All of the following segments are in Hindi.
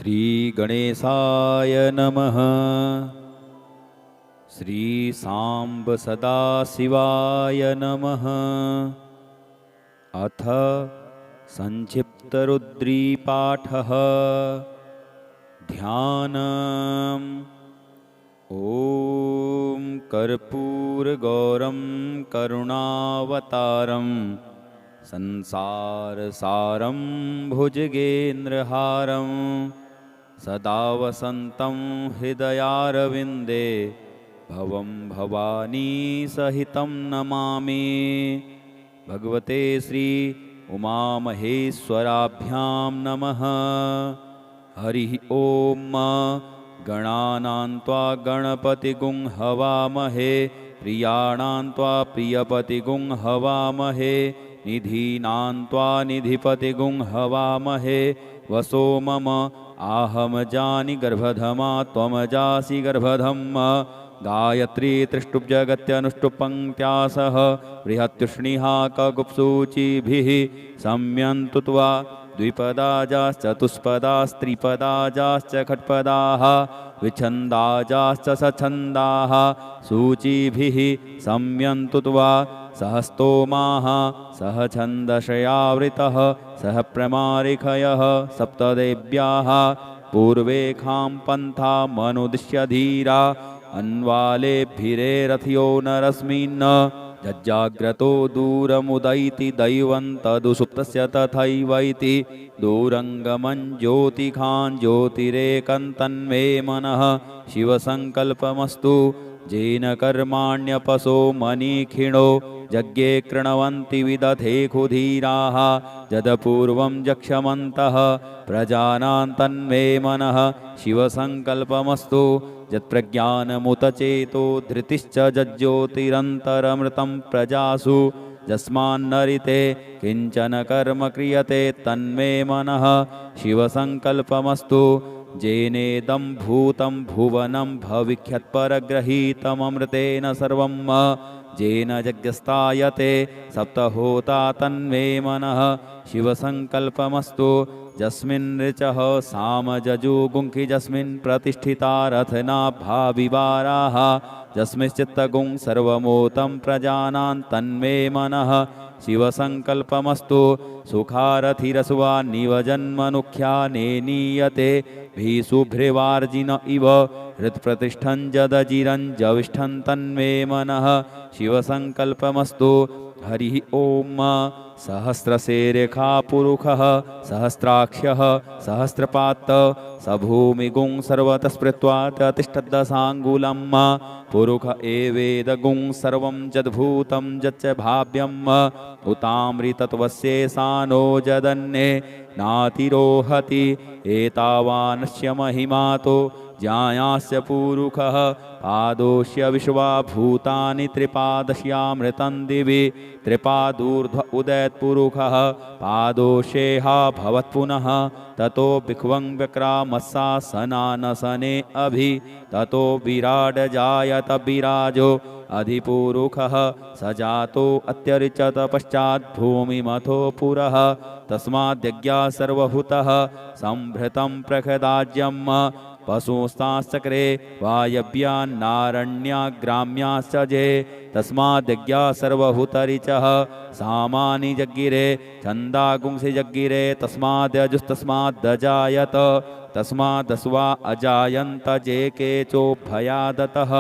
श्रीगणेशाय नमः। श्रीसाम्ब सदाशिवाय नमः। अथ संक्षिप्तरुद्रीपाठः। ध्यानम्। ॐ कर्पूरगौरं करुणावतारं संसारसारं भुजगेन्द्रहारं सदा वसन्तं हृदयारविन्दे भवं भवानी सहितं नमामि। भगवते श्री उमामहेश्वराभ्यां नमः। हरिः ॐ। गणानां त्वा गणपतिगुं हवामहे, प्रियाणां त्वा प्रियपतिगुं हवामहे, निधीनां त्वा निधिपतिगुं हवामहे। वसो मम आहमजानि गर्भधमा त्वमजासि गर्भधम्। गायत्री त्रिष्टुप्जगत्यनुष्टुप्पङ्क्त्या सह बृहत्युष्णिहा कगुप्सूचिभिः सम्यन्तु त्वा द्विपदाजाश्चतुष्पदास्त्रिपदाजाश्च खट्पदाः विच्छन्दाजाश्च सच्छन्दाः सूचिभिः सम्यन्तु त्वा सहस्तोमाः सह छन्दशयावृतः सह प्रमारिखयः सप्तदेव्याः पूर्वेखां पन्था मनुदिश्य धीरा अन्वालेभिरे रथयो नरस्मिन् जज्जाग्रतो दूरमुदैति दैवं तदुसुप्तस्य तथैवैति दूरङ्गमं ज्योतिखां ज्योतिरेकं तन्मे मनः शिवसङ्कल्पमस्तु। जेन कर्माण्यपसो मनीखिणो यज्ञे कृणवन्ति विदधे खुधीराः यदपूर्वं जक्षमन्तः प्रजानां तन्मे मनः शिवसङ्कल्पमस्तु। यत्प्रज्ञानमुतचेतो धृतिश्च जज्ज्योतिरन्तरमृतं प्रजासु यस्मान्नरिते किञ्चन कर्म क्रियते तन्मे मनः शिवसङ्कल्पमस्तु। जेनेदं भूतं भुवनं भविष्यत्परग्रहीतममृतेन सर्वं जेन यज्ञस्तायते सप्तहोता तन्मे मनः शिवसङ्कल्पमस्तु। यस्मिन् ऋचः सामजजुगुंखि यस्मिन् प्रतिष्ठिता रथनाभा विवाराः यस्मिश्चित्तगुं सर्वमोतं प्रजानां तन्मे मनः शिवसङ्कल्पमस्तु। सुखारथिरसुवा निवजन्मनुख्या नेनीयते भीषुभ्रेवार्जिन इव हृत्प्रतिष्ठं जदजिरं जविष्ठं तन्मे मनः शिवसङ्कल्पमस्तु। हरिः ॐ। सहस्रशेरेखा पुरुषः सहस्राक्ष्यः सहस्रपात् सभूमिगुं सर्वतः स्मृत्वा तिष्ठद्दशाङ्गुलं पुरुष एवेदगुं सर्वं यद्भूतं यच्च भाव्यम् उतामृतत्वस्येषानो जदन्ये नातिरोहति एतावानस्य महिमातो ज्ञायास्य पुरुषः पादोष्य विश्वा भूतानि त्रिपादस्यामृतं दिवि त्रिपादूर्ध्व उदयत्पुरुषः पादोषेहा भवत्पुनः ततो भिक्वं व्यक्रामस्सासनानसने अभि ततो विराड जायत विराजो अधिपुरुषः स जातो अत्यरिचत पश्चात् भूमिमथो पुरः तस्माद्यज्ञा सर्वभूतः संभृतं प्रखदाज्यम् पशुस्ताश्चक्रे वायव्यान्नारण्याग्राम्याश्च जे तस्माद्यज्ञा सर्वभूतरिचः सामानि जग्गिरे छन्दागुंसि जग्गिरे तस्माद्यजुस्तस्माद्दजायत तस्मादस्वा अजायन्त जे केचोभयादतः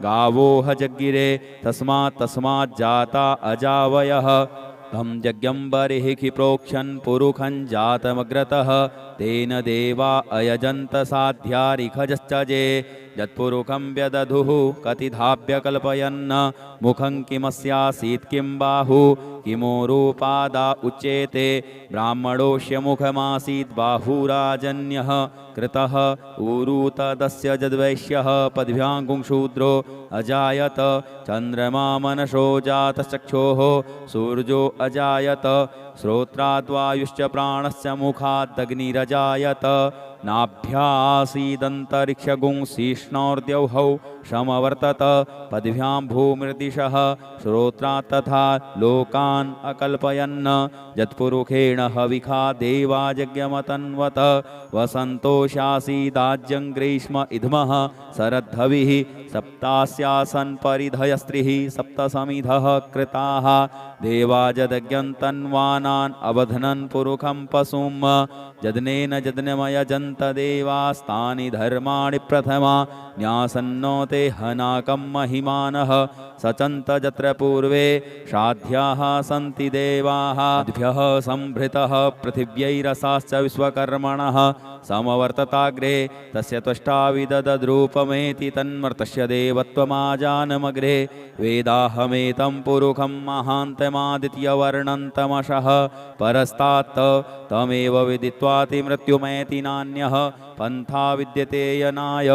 गावोह जग्गिरे तस्माज्जाता अजावयः तं यज्ञं बर्हिः प्रोक्षन् पुरुखं जातमग्रतः तेन देवा अयजन्त साध्यारिखजश्च जे यत्पुरुखं व्यदधुः कतिधाभ्य कल्पयन् मुखं किमस्यासीत् किं बाहु किमोरूपादा उच्येते ब्राह्मणोऽस्य मुखमासीत् बाहुराजन्यः कृतः ऊरू तदस्य यद्वैश्यः पद्भ्यां शूद्रो अजायत चन्द्रमा मनसो जातश्चक्षोः सूर्यो अजायत श्रोत्राद्वायुश्च प्राणस्य मुखादग्निरजायत नाभ्यासीदन्तरिक्षगुंसिष्णोर्द्यौहौ समवर्तत पदभ्यां भूमिर्दिशः श्रोत्रात् तथा लोकान् अकल्पयन् यत्पुरुषेण हविखा देवा यज्ञमतन्वत वसन्तोषासीदाज्यं ग्रीष्म इद्मः शरद्धविः सप्तास्यासन् परिधयस्त्रिः सप्तसमिधः कृताः देवाजदज्ञन्तन्वानान् अवधनन् पुरुखं पशुं जदनेन जदनमयजन्त देवास्तानि धर्माणि प्रथमा न्यासन्नो ते हनाकं महिमानः सचन्त यत्र पूर्वे साध्याः सन्ति देवाः अद्भ्यः संभृतः पृथिव्यैरसाश्च विश्वकर्मणः समवर्तताग्रे तस्य त्वष्टा विददद्रूपमेति तन्मर्तस्य देवत्वमाजानमग्रे वेदाहमेतं पुरुखं महान्तमादित्यवर्णन्तमशः परस्तात् तमेव विदित्वाति मृत्युमेति नान्यः पन्था विद्यते यनाय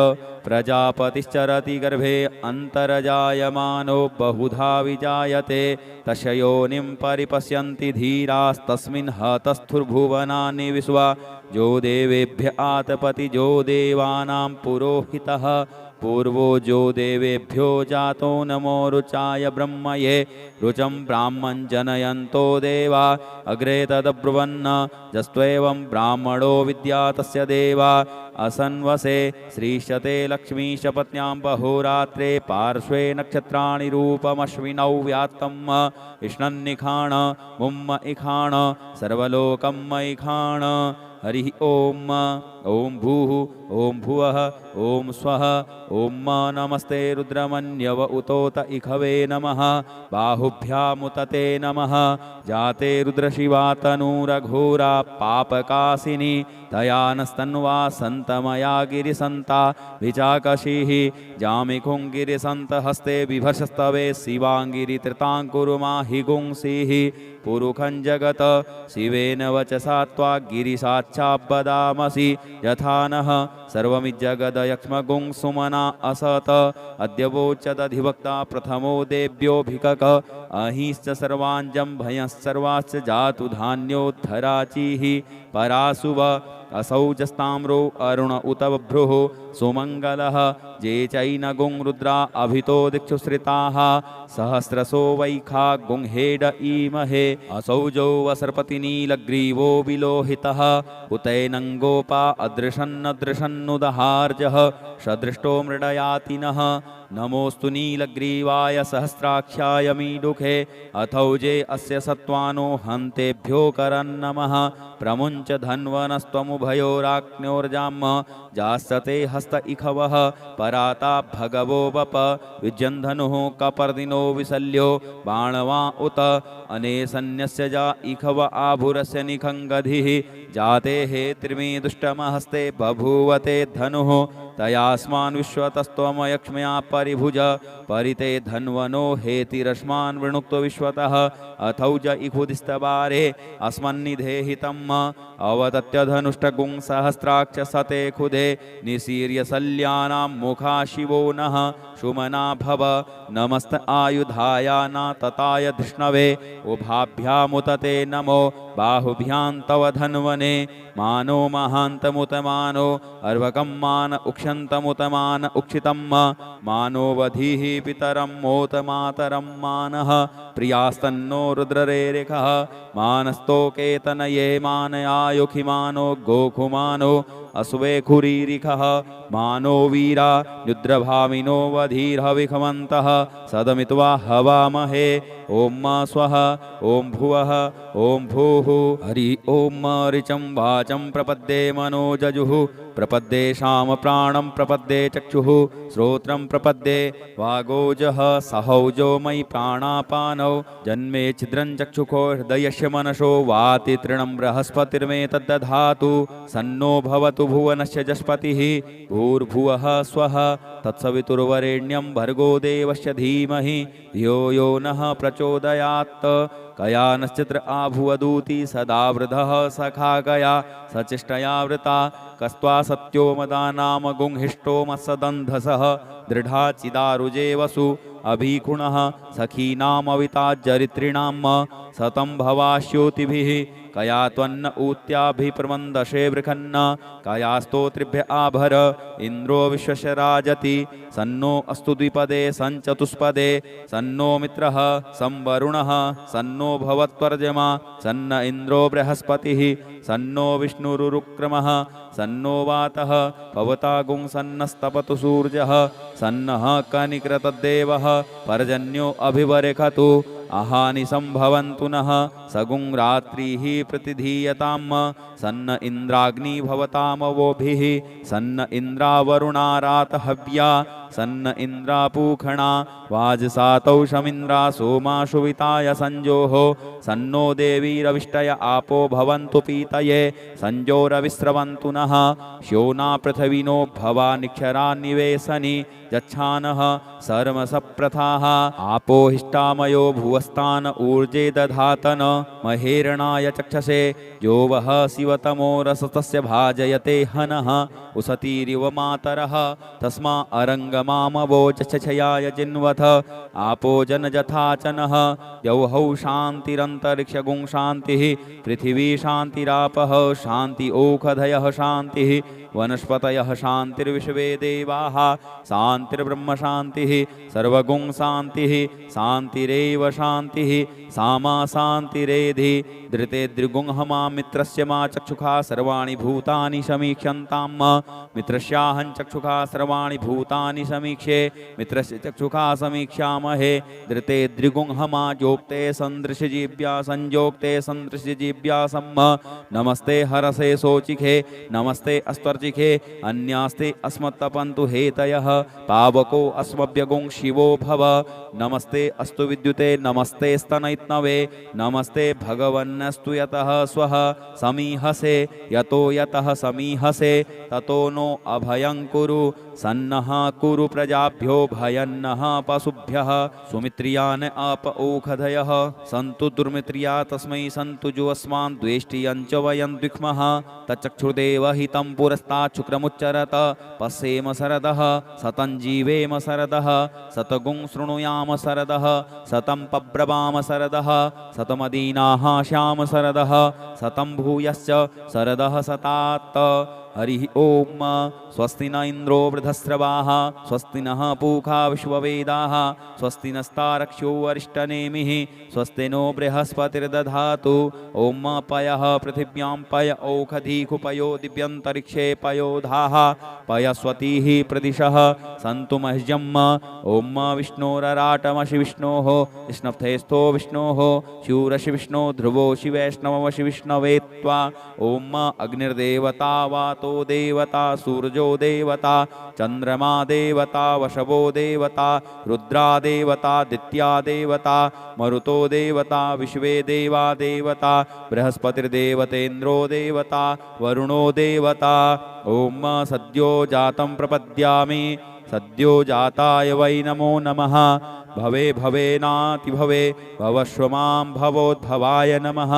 प्रजापतिश्चरति गर्भे अन्तर्जायमानो बहुधा विजायते तस्य योनिं परिपश्यन्ति धीरास्तस्मिन् हतस्थुर्भुवनानि विश्वा जो देवेभ्य आतपति जो देवानां पुरोहितः पूर्वो जो देवेभ्यो जातो नमो रुचाय ब्रह्मये रुचं ब्राह्मं जनयन्तो देवा अग्रे तदब्रुवन्न जस्त्वेवं ब्राह्मणो विद्या तस्य देवा असन्वसे श्रीशते लक्ष्मीशपत्न्यां बहुरात्रे पार्श्वे नक्षत्राणि रूपमश्विनौ व्यात्तं इष्णन्निखाण मुम्म इखाण सर्वलोकं मयिखाण हरि ओम ओम भूः ओम भुवः ओम स्वः ओम नमस्ते रुद्रमन्यव उतोत इखवे नमः बाहुभ्यामुतते नमः जाते रुद्रशिवा तनूरघोरा पापकासिनी तयानस्तन्वा सन्तमया गिरिसन्ता विचाकशीः जामिखुङ्गिरिसन्तहस्ते बिभर्षस्तवे शिवाङ्गिरितृताङ्कुरुमाहि गुंसीः पुरुखं जगत शिवेन वचसा त्वा गिरिसाक्षाब्बदामसि यथा नः सर्वमिज्जगदयक्ष्मगुं सुमना असत अद्य वोचदधिवक्ता प्रथमो देव्योऽभिकक अहिश्च सर्वाञ्जं भयश्चर्वाश्च जातु धान्योद्धराचीः पराशुव असौजस्ताम्रो अरुण उत बभ्रुः सुमङ्गलः जे चैनगुं रुद्रा अभितो दिक्षुश्रिताः सहस्रसो वैखा गुंहेड ईमहे असौजो वसर्पतिनीलग्रीवो विलोहितः उतैनङ्गोपा अदृशन्नदृशन्नुदहार्जः सदृष्टो मृडयातिनः नमोऽस्तु नीलग्रीवाय सहस्राक्षाय मीडुखे अथौजे अस्य सत्त्वानो हन्तेभ्यो करन्नमः प्रमुञ्च धन्वनस्त्वमुभयोराज्ञोर्जाम् जास्यते हस्त इखवः पराता भगवो वप विजन्धनुः कपर्दिनो विशल्यो बाणवा उत अनेसन्यस्य जा इखव आभुरस्य निखङ्गधिः जाते हे त्रिमी दुष्टमहस्ते बभूवते धनुः तयास्मान् विश्वतस्त्वमयक्ष्म्या परिभुज परिते धन्वनो हेतिरस्मान् वृणुक्तो विश्वतः अथौज इखुदिस्तवारे अस्मन्निधेहितम् अवदत्य धनुष्टगुं सहस्राक्ष सते खुदे निशीर्य शल्यानां मुखा शिवो नः सुमना भव नमस्त आयुधाया न तताय धृष्णवे उभाभ्यामुतते नमो बाहुभ्यां तव धन्वने मानो महान्तमुतमानो अर्वकं मान उक्षन्तमुतमान उक्षितं मानो वधीः पितरं मोतमातरं मानः प्रियास्तन्नो रुद्ररेरिखः मानस्तोकेतनये मानयायुखिमानो गोखुमानो अश्वेखुरीरिखः मानो वीरा युद्रभामिनो वधीर्हविखमन्तः सदमित्वा हवामहे ओम स्वः ओम भुवः ओम भूः हरि ओम ऋचं वाचं प्रपद्ये मनोजजुः प्रपद्ये शाम प्राणं प्रपद्ये चक्षुः श्रोत्रं प्रपद्ये वागोजः सहौजो मयि प्राणापानौ जन्मे छिद्रं चक्षुखो हृदयस्य मनसो वाति तृणं बृहस्पतिर्मे तद्दधातु सन्नो भवतु भुवनस्य जस्पतिः भूर्भुवः स्वः तत्सवितुर्वरेण्यं भर्गो देवस्य धीमहि धियो यो नः प्रचोदयात् कयानश्चित्र आभुवदूति सदा वृधः सखा गया सचिष्टया वृता कस्त्वा सत्यो मदानाम गुंहिष्टो मत्सदन्धसः दृढा चिदारुजे वसु अभीकुणः सखीनामविता जरित्रिणां सतं भवास्योतिभिः कया त्वन्न ऊत्याभिप्रमन्दशे वृखन्न कया स्तोत्रिभ्य आभर इन्द्रो विश्वस्य राजति सन्नो अस्तु द्विपदे सञ्चतुष्पदे सन्नो मित्रः संवरुणः सन्नो भवत्वर्जमा सन्न इन्द्रो बृहस्पतिः सन्नो विष्णुरुक्रमः सन्नो वातः पवतागुं सन्नस्तपतु सूर्यः सन्नः कनिकृतद्देवः पर्जन्यो अभिवरेखतु आहानि संभवन्तु नः सगुं रात्रिः प्रतिधीयताम् सन्न इन्द्राग्नि भवतामवोभिः सन्न इन्द्रावरुणारातहव्या सन्न इन्द्रापूखणा वाजसातौषमिन्द्रा सोमाशुविताय संजोः सन्नो देवीरविष्टय आपो भवन्तु पीतये संजोरविस्रवन्तु नः श्योना पृथिविनो भवा निक्षरा निवेशनि यच्छानः सर्वसप्रथाः आपो हिष्टामयो भुवस्तान ऊर्जे दधातन महेरणाय चक्षसे यो वः शिवतमो रसतस्य भाजयते हनः उसतीरिव मातरः तस्मा अरङ्गमामवोचछयाय जिन्वथ आपो जनजथाचनः यौहौ शान्तिरन्तरिक्षगुं शान्तिः पृथिवी शान्तिरापः शान्ति ओषधयः शान्तिः वनस्पतयः शान्तिर्विश्वे देवाः शान्तिर्ब्रह्म शान्तिः सर्वगुं शान्तिः शान्तिरेव शान्तिः सामा शान्तिरेधि धृते द्रिगुंहमा मित्रस्य मा चक्षुषा सर्वाणि भूतानि समीक्ष्यन्ताम् मित्रस्याहं चक्षुषा सर्वाणि भूतानि समीक्षे मित्रस्य चक्षुषा समीक्षामहे धृते द्रिगुंहमा जोक्ते सन्दृशजीव्या संयोक्ते सन्दृशजीव्या सम्म नमस्ते हरसे शोचिखे नमस्ते अस्त्वर्चिखे अन्यास्ते अस्मत्तपन्तु हेतयः पावको अस्मभ्यगुं शिवो भव नमस्ते अस्तु विद्युते नमस्ते स्तनैत्नवे नमस्ते भगवन्नस्तु यतः स्वः समीहसे यतो यतः समीहसे ततो नो अभयं कुरु सन्नः कुरु प्रजाभ्यो भयन्नः पशुभ्यः सुमित्रियान् आप ओषधयः सन्तु दुर्मित्रिया तस्मै सन्तु जुवस्मान् द्वेष्टियञ्च वयं द्विक्मः तच्चक्षुर्देव हितं पुरस्तात् शुक्रमुच्चरत पश्येम शरदः सतं जीवेम शरदः सतगुं शृणुयाम शरदः सतं पब्रवाम शरदः शतमदीनाः श्याम शरदः सतं भूयश्च शरदः शतात् हरिः ओम स्वस्ति न इन्द्रो वृधस्रवाः स्वस्ति नः पूषा विश्ववेदाः स्वस्ति नस्तारक्ष्यो अरिष्टनेमिः स्वस्ति नो बृहस्पतिर्दधातु ओम पयः पृथिव्यां पय ओषधीकुपयो दिव्यन्तरिक्षे पयोधाः पयस्वतीः प्रदिशः सन्तु मह्यम् ओम विष्णोरराटमशि विष्णोः स्नप्थेस्थो विष्णोः शूरशि विष्णो ध्रुवो शिवैष्णवमशि विष्णवे त्वा ओम अग्निर्देवता वातो देवता सूर्यो देवता चंद्रमा देवता वशवो देवता रुद्रा देवता दित्या देवता मरुतो देवता विश्वे देवा देवता बृहस्पतिर्देवतेन्द्रो देवता वरुणो देवता ओम सद्यो जातं प्रपद्यामि सद्यो जाताय वै नमो नमः भवे भवेनातिभवे भवस्व मां भवोद्भवाय नमः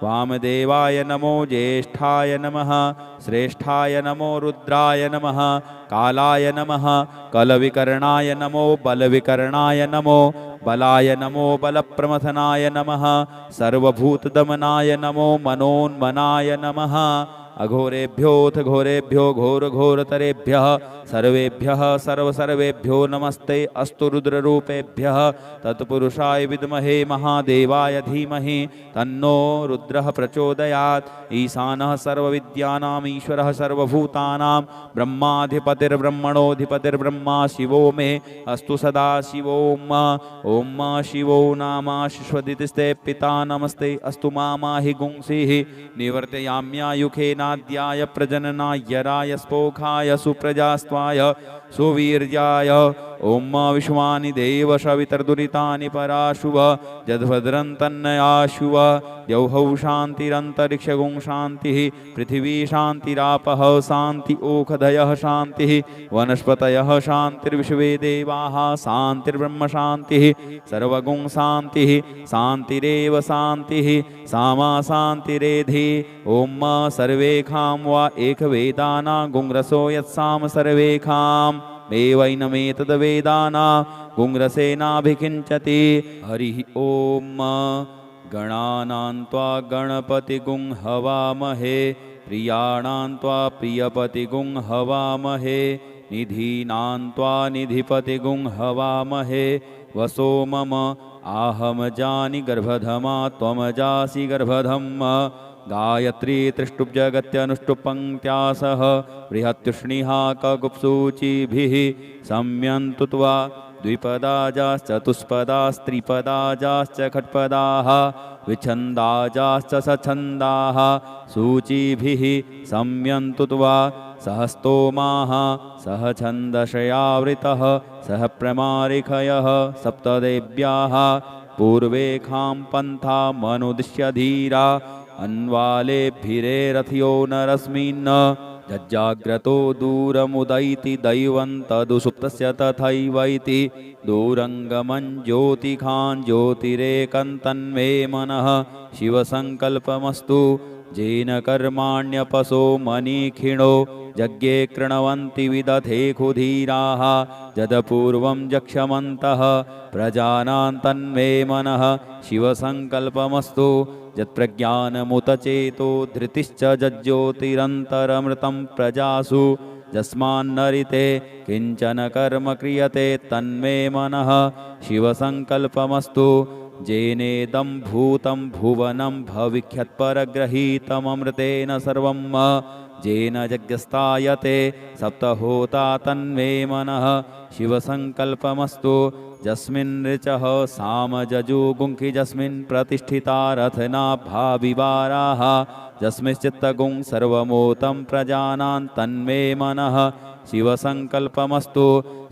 वामदेवाय नमो ज्येष्ठाय नमः श्रेष्ठाय नमो रुद्राय नमः कालाय नमः कलविकर्णाय नमो बलविकर्णाय नमो बलाय नमो बलप्रमथनाय नमः सर्वभूतदमनाय नमो मनोन्मनाय नमः अघोरेभ्योऽथ घोरेभ्यो घोरघोरतरेभ्यः सर्वेभ्यः सर्वसर्वेभ्यो नमस्ते अस्तु रुद्ररूपेभ्यः तत्पुरुषाय विद्महे महादेवाय धीमहि तन्नो रुद्रः प्रचोदयात् ईशानः सर्वविद्यानाम् ईश्वरः सर्वभूतानां ब्रह्माधिपतिर्ब्रह्मणोऽधिपतिर्ब्रह्मा शिवो मे अस्तु सदा शिवोम ओम शिवो नाम शिश्वदितिस्ते पिता नमस्ते अस्तु मामाहि गुंसिः निवर्तयाम्यायुखेनाद्याय प्रजननाय राय स्पोखाय सुप्रजास्त्वाय सुवीर्याय ओम विश्वानि देव सवितर्दुरितानि पराशुभ जद्भद्रं तन्नयाशुव द्यौहौ शान्तिरन्तरिक्षगुं शान्तिः पृथिवी शान्तिरापः शान्ति ओषधयः शान्तिः वनस्पतयः शान्तिर्विश्वे देवाः शान्तिर्ब्रह्म शान्तिः सर्वगुं शान्तिः शान्तिरेव शान्तिः सामा शान्तिरेधि ओम सर्वेखां वा एकवेदाना गुंरसो यत्साम सर्वेखां एवैनमेतद्वेदाना गुंरसेनाभिकिञ्चति हरिः ओम गणानां त्वा गणपतिगुं हवामहे प्रियाणां त्वा प्रियपतिगुं हवामहे निधीनां त्वा निधिपतिगुं हवामहे वसो मम आहमजानि गर्भधमा त्वमजासि गर्भधम् गायत्री त्रिष्टुप्जगत्यनुष्टुप्पङ्क्त्या सह बृहत्युष्णिहा कगुप्सूचिभिः सम्यन्तु त्वा द्विपदाजाश्चतुष्पदास्त्रिपदाजाश्च खट्पदाः विच्छन्दाजाश्च सच्छन्दाः सूचिभिः सम्यन्तु त्वा सह स्तोमाः सह छन्दशयावृतः सह प्रमारिखयः सप्तदेव्याः पूर्वेखां पन्था मनुदिश्य धीरा अन्वालेभिरे रथयो नरस्मिन् जज्जाग्रतो दूरमुदैति दैवं तदुसुप्तस्य तथैवैति दूरङ्गमं ज्योतिखां ज्योतिरेकं तन्मे मनः शिवसङ्कल्पमस्तु जेन कर्माण्यपसो मनीखिणो यज्ञे कृणवन्ति विदधे खुधीराः यदपूर्वं जक्षमन्तः प्रजानां तन्मे मनः शिवसङ्कल्पमस्तु यत्प्रज्ञानमुतचेतो धृतिश्च जज्ज्योतिरन्तरमृतं प्रजासु यस्मान्नरिते किञ्चन कर्म क्रियते तन्मे मनः शिवसङ्कल्पमस्तु जेनेदं भूतं भुवनं भविष्यत्परग्रहीतममृतेन सर्वं जेन यज्ञस्तायते सप्तहोता तन्मे मनः शिवसङ्कल्पमस्तु यस्मिन् ऋचः सामजजुगुंखि यस्मिन् प्रतिष्ठिता रथनाभाविवाराः यस्मिश्चित्तगुं सर्वमोतं प्रजानां तन्मे मनः शिवसङ्कल्पमस्तु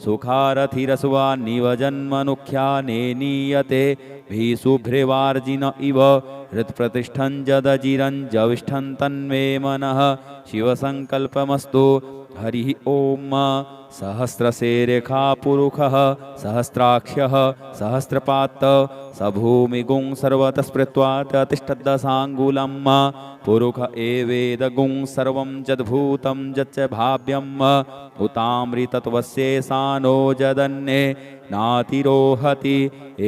सुखारथिरसुवा निवजन्मनुख्या नेनीयते भीषुभ्रेवार्जिन इव हृत्प्रतिष्ठं जदजिरं जविष्ठं तन्मे मनः शिवसङ्कल्पमस्तु हरिः ॐ सहस्रसेरेखा पुरुषः सहस्राक्ष्यः सहस्रपात् स भूमिगुं सर्वतः स्मृत्वा तिष्ठद्दशाङ्गुलम् पुरुष एवेदगुं सर्वं यद्भूतं यच्च भाव्यम् उतामृतत्वस्येषानो जदन्ये नातिरोहति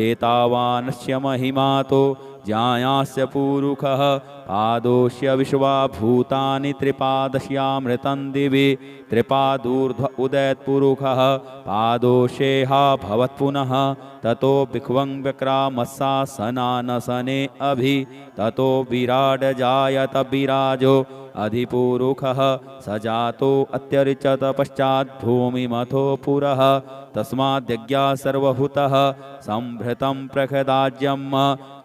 एतावानस्य महिमातो ज्ञायास्य पुरुषः पादोष्य विश्वा भूतानि त्रिपादश्यामृतं दिवि त्रिपादूर्ध्व उदयत्पुरुषः पादोषेहा भवत्पुनः ततो भिक्वं व्यक्रामस्सासनानसने अभि ततो विराड जायत विराजो अधिपुरुषः स जातो अत्यरिचत पश्चात् भूमिमथो पुरः तस्माद्यज्ञा सर्वभूतः संभृतं प्रखदाज्यम्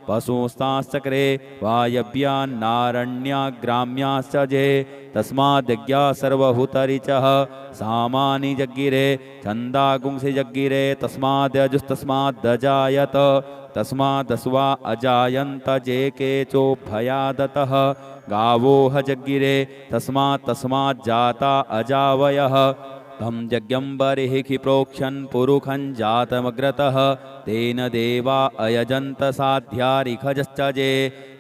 पशुस्ताश्चक्रे वायव्यान्नारण्याग्राम्याश्च जे तस्माद्यज्ञा सर्वभूतरिचः सामानि जग्गिरे छन्दागुंसि जग्गिरे तस्माद्यजुस्तस्माद्दजायत तस्मादस्वा अजायन्त जे केचोभयादतः गावोह जग्गिरे तस्माज्जाता अजावयः तं यज्ञं बर्हिः प्रोक्षन् पुरुखं जातमग्रतः तेन देवा अयजन्त साध्यारिखजश्च जे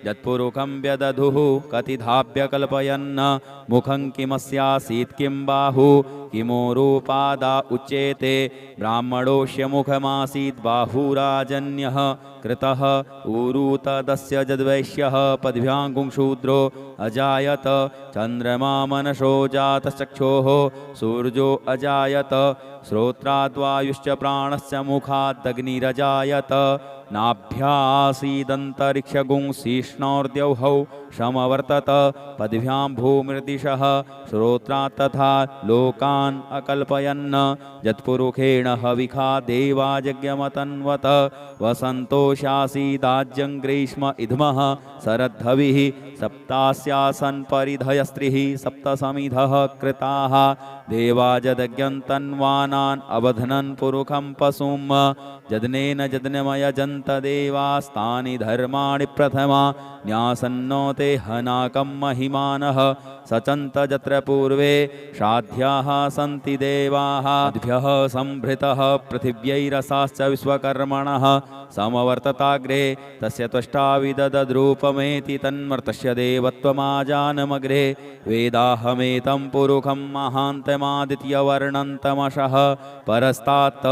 यत्पुरुखं व्यदधुः कतिधाभ्य कल्पयन् मुखं किमस्यासीत् किं बाहु किमोरूपादा उच्येते ब्राह्मणोऽस्य मुखमासीत् बाहुराजन्यः कृतः ऊरूतदस्य यद्वैश्यः पद्भ्याङ्गुंशूद्रो अजायत चन्द्रमा मनसो जातश्चक्षोः सूर्यो अजायत श्रोत्राद्वायुश्च प्राणश्च मुखादग्निरजायत नाभ्यासीदन्तरिक्षगुंसिष्णोर्द्यौहौ समवर्तत पद्भ्यां भूमृदिशः श्रोत्रात् तथा लोकान् अकल्पयन् यत्पुरुषेण हविखा देवायज्ञमतन्वत वसन्तोषासीदाज्यं ग्रीष्म इद्मः शरद्धविः सप्तास्यासन् परिधयस्त्रिः सप्तसमिधः कृताः देवाजदज्ञं तन्वानान् अबध्नन् पुरुखं पशुं जदनेन जदनमयजन्त देवास्तानि धर्माणि प्रथमा न्यासन्नो ते हनाकं महिमानः सचन्त यत्र पूर्वे श्राद्धाः सन्ति देवाः अद्भ्यः संभृतः पृथिव्यैरसाश्च विश्वकर्मणः समवर्तताग्रे तस्य त्वष्टा विददद्रूपमेति तन्मर्तस्य देवत्वमाजानमग्रे वेदाहमेतं पुरुखं महान्तमादित्यवर्णन्तमशः परस्तात्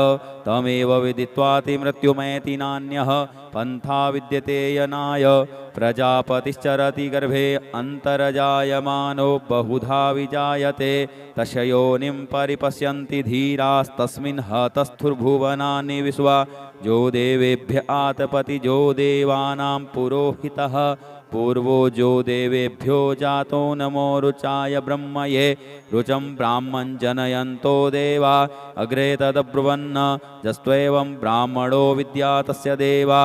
तमेव विदित्वाति मृत्युमेति नान्यः पन्था विद्यते यनाय प्रजापतिश्चरति गर्भे अन्तर्जायमानो बहुधा विजायते तस्य योनिं परिपश्यन्ति धीरास्तस्मिन् हतस्थुर्भुवनानि विश्वा जो देवेभ्य आतपति जो देवानां पुरोहितः पूर्वो जो देवेभ्यो जातो नमो रुचाय ब्रह्मये रुचं ब्राह्मं जनयन्तो देवा अग्रे तदब्रुवन्न जस्त्वेवं ब्राह्मणो विद्या तस्य देवा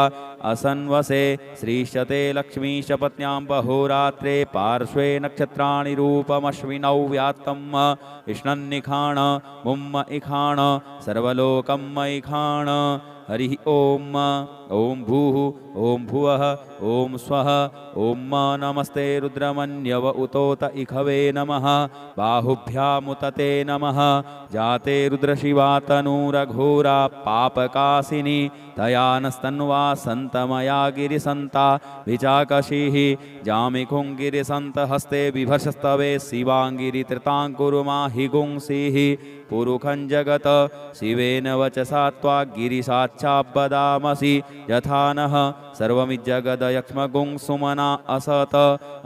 असन्वसे श्रीशते लक्ष्मीशपत्न्यां बहुरात्रे पार्श्वे नक्षत्राणि रूपमश्विनौ व्यात्तम् इष्णन्निखाण मुम्म इखाण सर्वलोकं मयिखाण हरि ओम ओम भूः ओम भुवः ओम स्वः ओम नमस्ते रुद्रमन्यव उतोत इखवे नमः बाहुभ्यामुतते नमः जाते रुद्रशिवा तनूरघोरा पापकासिनी तयानस्तन्वा सन्तमया गिरिसन्ता विचाकशीः जामिकुङ्गिरिसन्तहस्ते बिभर्षस्तवे शिवाङ्गिरितृताङ्कुरुमाहि गुंसीः पुरुखं जगत शिवेन वचसा त्वा गिरिसाक्षाब्बदामसि यथा नः सर्वमिज्जगदयक्ष्मगुं सुमना असत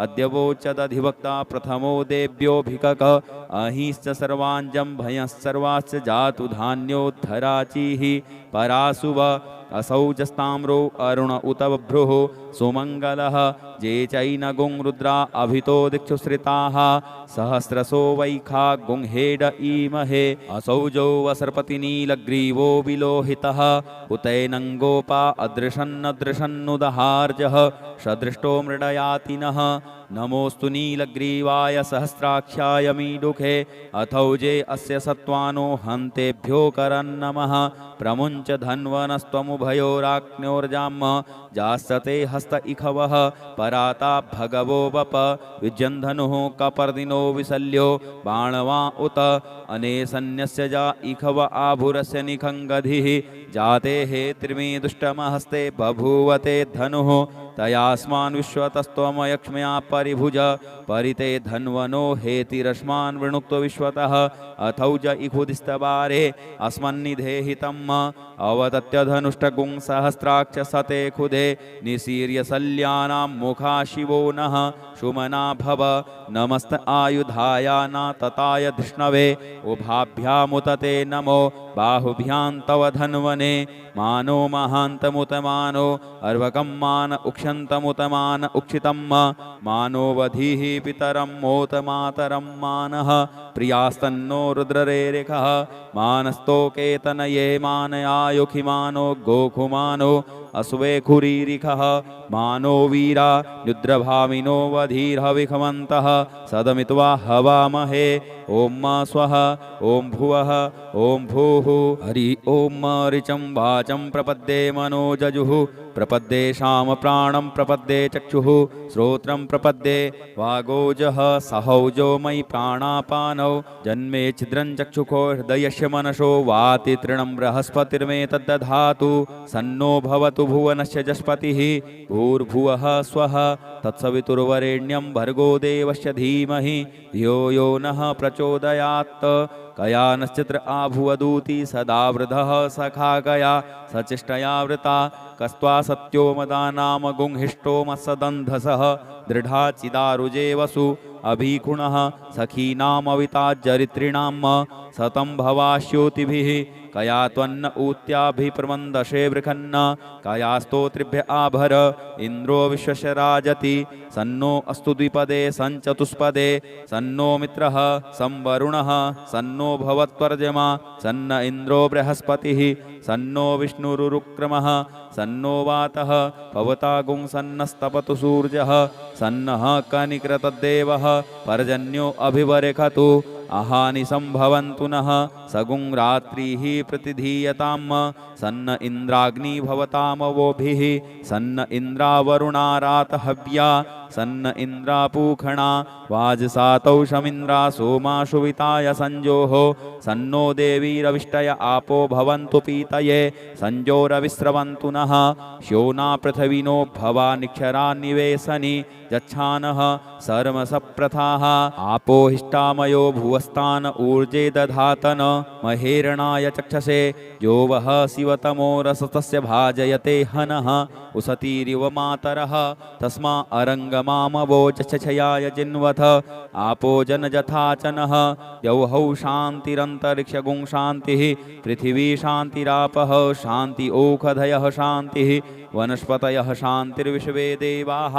अद्य वोचदधिवक्ता प्रथमो देव्योऽभिकक अहिश्च सर्वाञ्जं भयः जातु धान्योद्धराचिः परासुव असौजस्ताम्रो अरुण उत बभ्रुः सुमङ्गलः जे चैनगुं रुद्रा अभितो दिक्षुश्रिताः सहस्रसो वैखा गुंहेड ईमहे असौजो वसर्पतिनीलग्रीवो विलोहितः उतैनङ्गोपा अदृशन्नदृशन्नुदहार्जः सदृष्टो मृडयातिनः नमोऽस्तु नीलग्रीवाय सहस्राख्याय मीडुखे अथौजे अस्य सत्त्वानो हन्तेभ्यो करन्नमः प्रमुञ्च धन्वनस्त्वमुभयोराज्ञोर्जाम् जास्यते हस्त इखवः पराता भगवो वप विजन्धनुः कपर्दिनो विशल्यो बाणवा उत अनेसन्यस्य जा इखव आभुरस्य निखङ्गधिः जाते हे त्रिमी दुष्टमहस्ते बभूवते धनुः तयास्मान् विश्वतस्त्वमयक्ष्म्या परिभुज परिते धन्वनो हेतिरस्मान् वृणुक्तो विश्वतः अथौज इखुदिस्तवारे अस्मन्निधेहितम् अवदत्य धनुष्टगुं सहस्राक्ष सते खुदे निशीर्य शल्यानां मुखा शिवो नः सुमना भव नमस्त आयुधाया न तताय धृष्णवे उभाभ्यामुतते नमो बाहुभ्यां तव धन्वने मानो महान्तमुतमानो अर्वकं मान उक्षन्तमुतमान उक्षितं मानो वधीः पितरं मोतमातरं मानः प्रियास्तन्नो रुद्ररेरिखः मानस्तोकेतनये मानयायुखिमानो गोखुमानो अश्वेखुरीरिखः मानो वीरा युद्रभामिनो वधीर्हविखमन्तः सदमित्वा हवामहे ओम स्वः ओम भुवः ओम भूः हरि ओम ऋचं वाचं प्रपद्ये मनोजजुः प्रपद्ये शाम प्राणं प्रपद्ये चक्षुः श्रोत्रं प्रपद्ये वागोजः सहौजो मयि प्राणापानौ जन्मे छिद्रं चक्षुखो हृदयस्य मनसो वाति तृणं बृहस्पतिर्मे तद्दधातु सन्नो भवतु भुवनस्य जस्पतिः भूर्भुवः स्वः तत्सवितुर्वरेण्यं भर्गो देवस्य धीमहि धियो यो नः प्रचोदयात् कयानश्चित्र आभुवदूति सदा वृधः सखा गया सचिष्टया वृता कस्त्वा सत्यो मदानाम गुंहिष्टो मत्सदन्धसः दृढा चिदारुजे वसु अभीकुणः सखीनामविताज्जरित्रिणां सतं भवास्योतिभिः कया त्वन्न ऊत्याभिप्रमन्दशे वृखन्न कया स्तोत्रिभ्य आभर इन्द्रो विश्वस्य राजति सन्नो अस्तु द्विपदे सञ्चतुष्पदे सन्नो मित्रः संवरुणः सन्नो भवत्वर्जमा सन्न इन्द्रो बृहस्पतिः सन्नो विष्णुरुक्रमः सन्नो वातः पवतागुं सन्नस्तपतु सूर्यः सन्नः कनिकृतद्देवः पर्जन्यो अभिवरेखतु अहानि सम्भवन्तु नः सगुं रात्रिः प्रतिधीयताम् सन्न इन्द्राग्नि भवतामवोभिः सन्न इन्द्रावरुणारातहव्या सन्न इन्द्रापूखणा वाजसातौ शमिन्द्रा सोमाशुविताय संजोः सन्नो देवीरविष्टय आपो भवन्तु पीतये संजोरविस्रवन्तु नः श्योना पृथिविनो भवा निक्षरा निवेशनि यच्छानः सर्वसप्रथाः आपो हिष्टामयो भुवस्तान ऊर्जे दधातन महेरणाय चक्षसे यो वः शिवतमो रसतस्य भाजयते हनः उसतीरिव मातरः तस्मा अरङ्गमामवोचक्षयाय जिन्वथ आपो जनजथाचनः यौहौ शान्तिरन्तरिक्षगुं शान्तिः पृथिवी शान्तिरापः शान्ति ओखधयः शान्तिः वनस्पतयः शान्तिर्विश्वे देवाः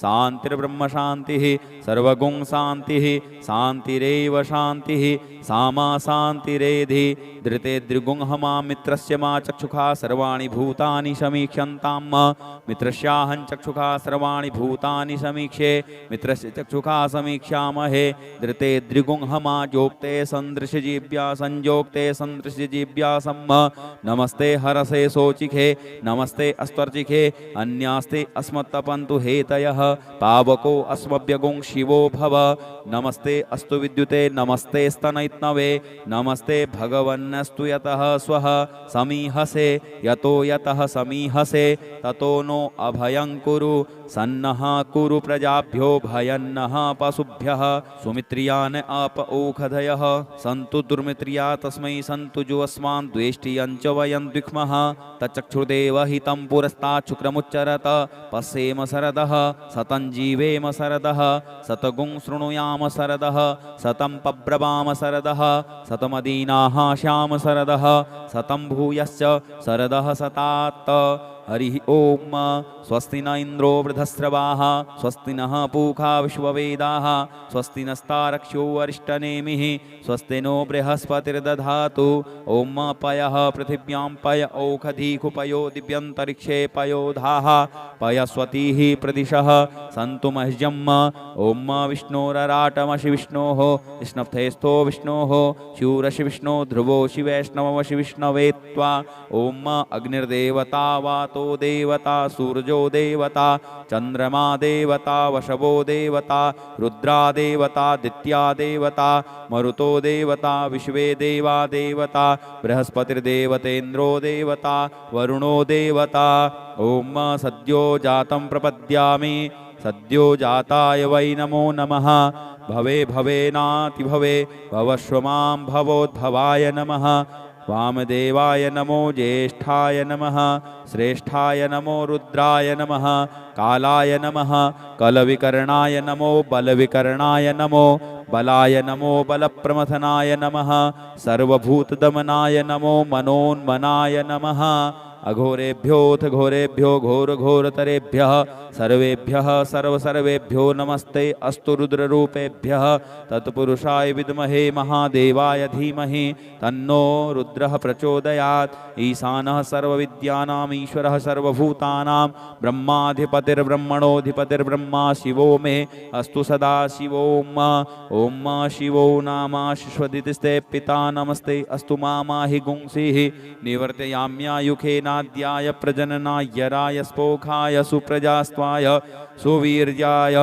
शान्तिर्ब्रह्म शान्तिः सर्वगुं शान्तिः शान्तिरेव शान्तिः सामा शान्तिरेधि धृते द्रिगुंहमा मित्रस्य मा चक्षुषा सर्वाणि भूतानि समीक्ष्यन्ताम् मित्रस्याहं चक्षुषा सर्वाणि भूतानि समीक्षे मित्रस्य चक्षुषा समीक्षामहे धृते द्रिगुंहमा जोक्ते सन्दृशजीव्या संयोक्ते सन्दृशजीव्या सम्म नमस्ते हरसे शोचिखे नमस्ते अस्त्वर्चिखे अन्यास्ते अस्मत्तपन्तु हेतयः पावको अस्मभ्यगुं शिवो भव नमस्ते अस्तु विद्युते नमस्ते स्तनैत्नवे नमस्ते भगवन्नस्तु यतः स्वः समीहसे यतो यतः समीहसे ततो नो अभयं कुरु सन्नः कुरु प्रजाभ्यो भयन्नः पशुभ्यः सुमित्रियान् आप ओखधयः सन्तु दुर्मित्रिया तस्मै सन्तु जुवस्मान् द्वेष्टियञ्च वयं द्विक्मः तच्चक्षुर्देव हितं पुरस्तात् शुक्रमुच्चरत पश्येम शरदः सतं जीवेम शरदः सतगुं शृणुयाम शरदः सतं पब्रवाम शरदः सतमदीनाः श्याम शरदः सतं भूयश्च शरदः सतात् हरिः ओम स्वस्ति न इंद्रो वृधस्रवाः स्वस्ति नः पूषा विश्ववेदाः स्वस्ति नस्तारक्ष्यो अरिष्टनेमिः स्वस्ति नो बृहस्पतिर्दधातु ओम पयः पृथिव्यां पय ओखधीकुपयो दिव्यन्तरिक्षे पयोधाः पयस्वतीः प्रदिशः सन्तु मह्यम् ओम विष्णोरराटमशि विष्णोः स्नप्थेस्थो विष्णोः शूरशि विष्णो ध्रुवो शिवैष्णवमशि विष्णवे त्वा ओम अग्निर्देवता वातो देवता सूर्यो देवता चंद्रमा देवता वशवो देवता रुद्रा देवता दित्या देवता मरुतो देवता विश्वे देवा देवता बृहस्पतिर्देवतेन्द्रो देवता वरुणो देवता ओम सद्यो जातं प्रपद्यामि सद्यो जाताय वै नमो नमः भवे भवेनाति भवे भवस्व मां भवोद्भवाय नमः वामदेवाय नमो ज्येष्ठाय नमः श्रेष्ठाय नमो रुद्राय नमः कालाय नमः कलविकर्णाय नमो बलविकर्णाय नमो बलाय नमो बलप्रमथनाय नमः सर्वभूतदमनाय नमो मनोन्मनाय नमः अघोरेभ्योऽथ घोरेभ्यो घोरघोरतरेभ्यः सर्वेभ्यः सर्वसर्वेभ्यो नमस्ते अस्तु रुद्ररूपेभ्यः तत्पुरुषाय विद्महे महादेवाय धीमहि तन्नो रुद्रः प्रचोदयात् ईशानः सर्वविद्यानाम् ईश्वरः सर्वभूतानां ब्रह्माधिपतिर्ब्रह्मणोऽधिपतिर्ब्रह्मा शिवो मे अस्तु सदा शिवोम ओम शिवो नामाश्वदितिस्ते पिता नमस्ते अस्तु मामाहि गुंसिः निवर्तयाम्यायुखेनाद्याय प्रजननाय राय स्पोखाय सुप्रजास्त्वाय सुवीर्याय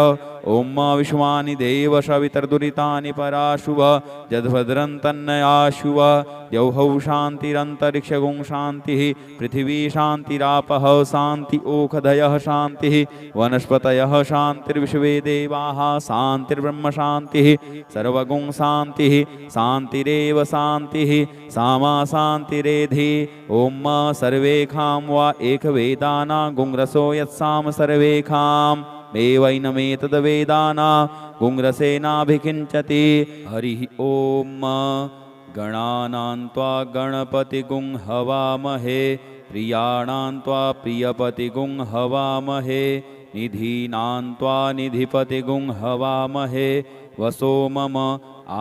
ओम विश्वानि देव सवितर्दुरितानि पराशुव जद्भद्रं तन्नयाशुव यौहौ शान्तिरन्तरिक्षगुं शान्तिः पृथिवी शान्तिरापः शान्ति ओखधयः शान्तिः वनस्पतयः शान्तिर्विश्वे देवाः शान्तिर्ब्रह्म शान्तिः सर्वगुं शान्तिः शान्तिरेव शान्तिः सामा शान्तिरेधि ओम सर्वेखां वा एकवेदाना गुंरसो यत्साम सर्वेखां एवैनमेतद्वेदाना गुंरसेनाभिकिञ्चति हरिः ओम गणानां त्वा गणपतिगुं हवामहे प्रियाणां त्वा प्रियपतिगुं हवामहे निधीनां त्वा निधिपतिगुं हवामहे वसो मम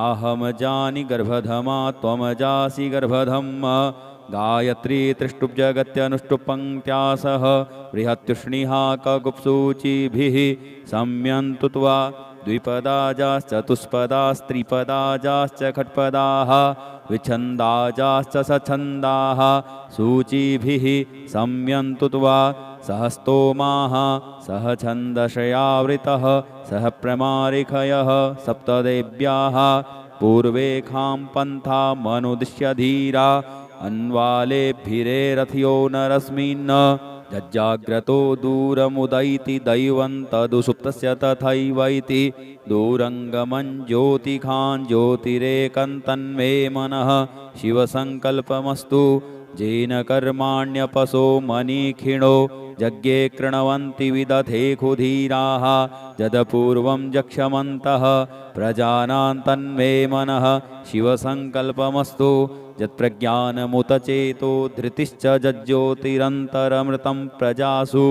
आहम जानि गर्भधमा त्वमजासि गर्भधम् गायत्री त्रिष्टुप् जगत्यनुष्टुप् पङ्क्त्या सह बृहत्युष्णिहा कगुप्सूचिभिः सम्यन्तुत्वा द्विपदाजाश्चतुष्पदास्त्रिपदाजाश्च खट्पदाः विच्छन्दाजाश्च सच्छन्दाः सूचिभिः सम्यन्तुत्वा सह स्तोमाः सह छन्दशयावृतः सह प्रमारिखयः सप्तदेव्याः पूर्वेखां पन्था मनुदिश्य धीरा अन्वालेभिरेरथयो नरस्मिन् जज्जाग्रतो दूरमुदैति दैवं तदुसुप्तस्य तथैवैति दूरङ्गमं ज्योतिखां ज्योतिरेकं तन्मे मनः शिवसङ्कल्पमस्तु जेन कर्माण्यपसो मनीखिणो यज्ञे कृणवन्ति विदधे खुधीराः यदपूर्वं जक्षमन्तः प्रजानां तन्मे मनः शिवसङ्कल्पमस्तु यत्प्रज्ञानमुतचेतो धृतिश्च जज्ज्योतिरन्तरमृतं प्रजासु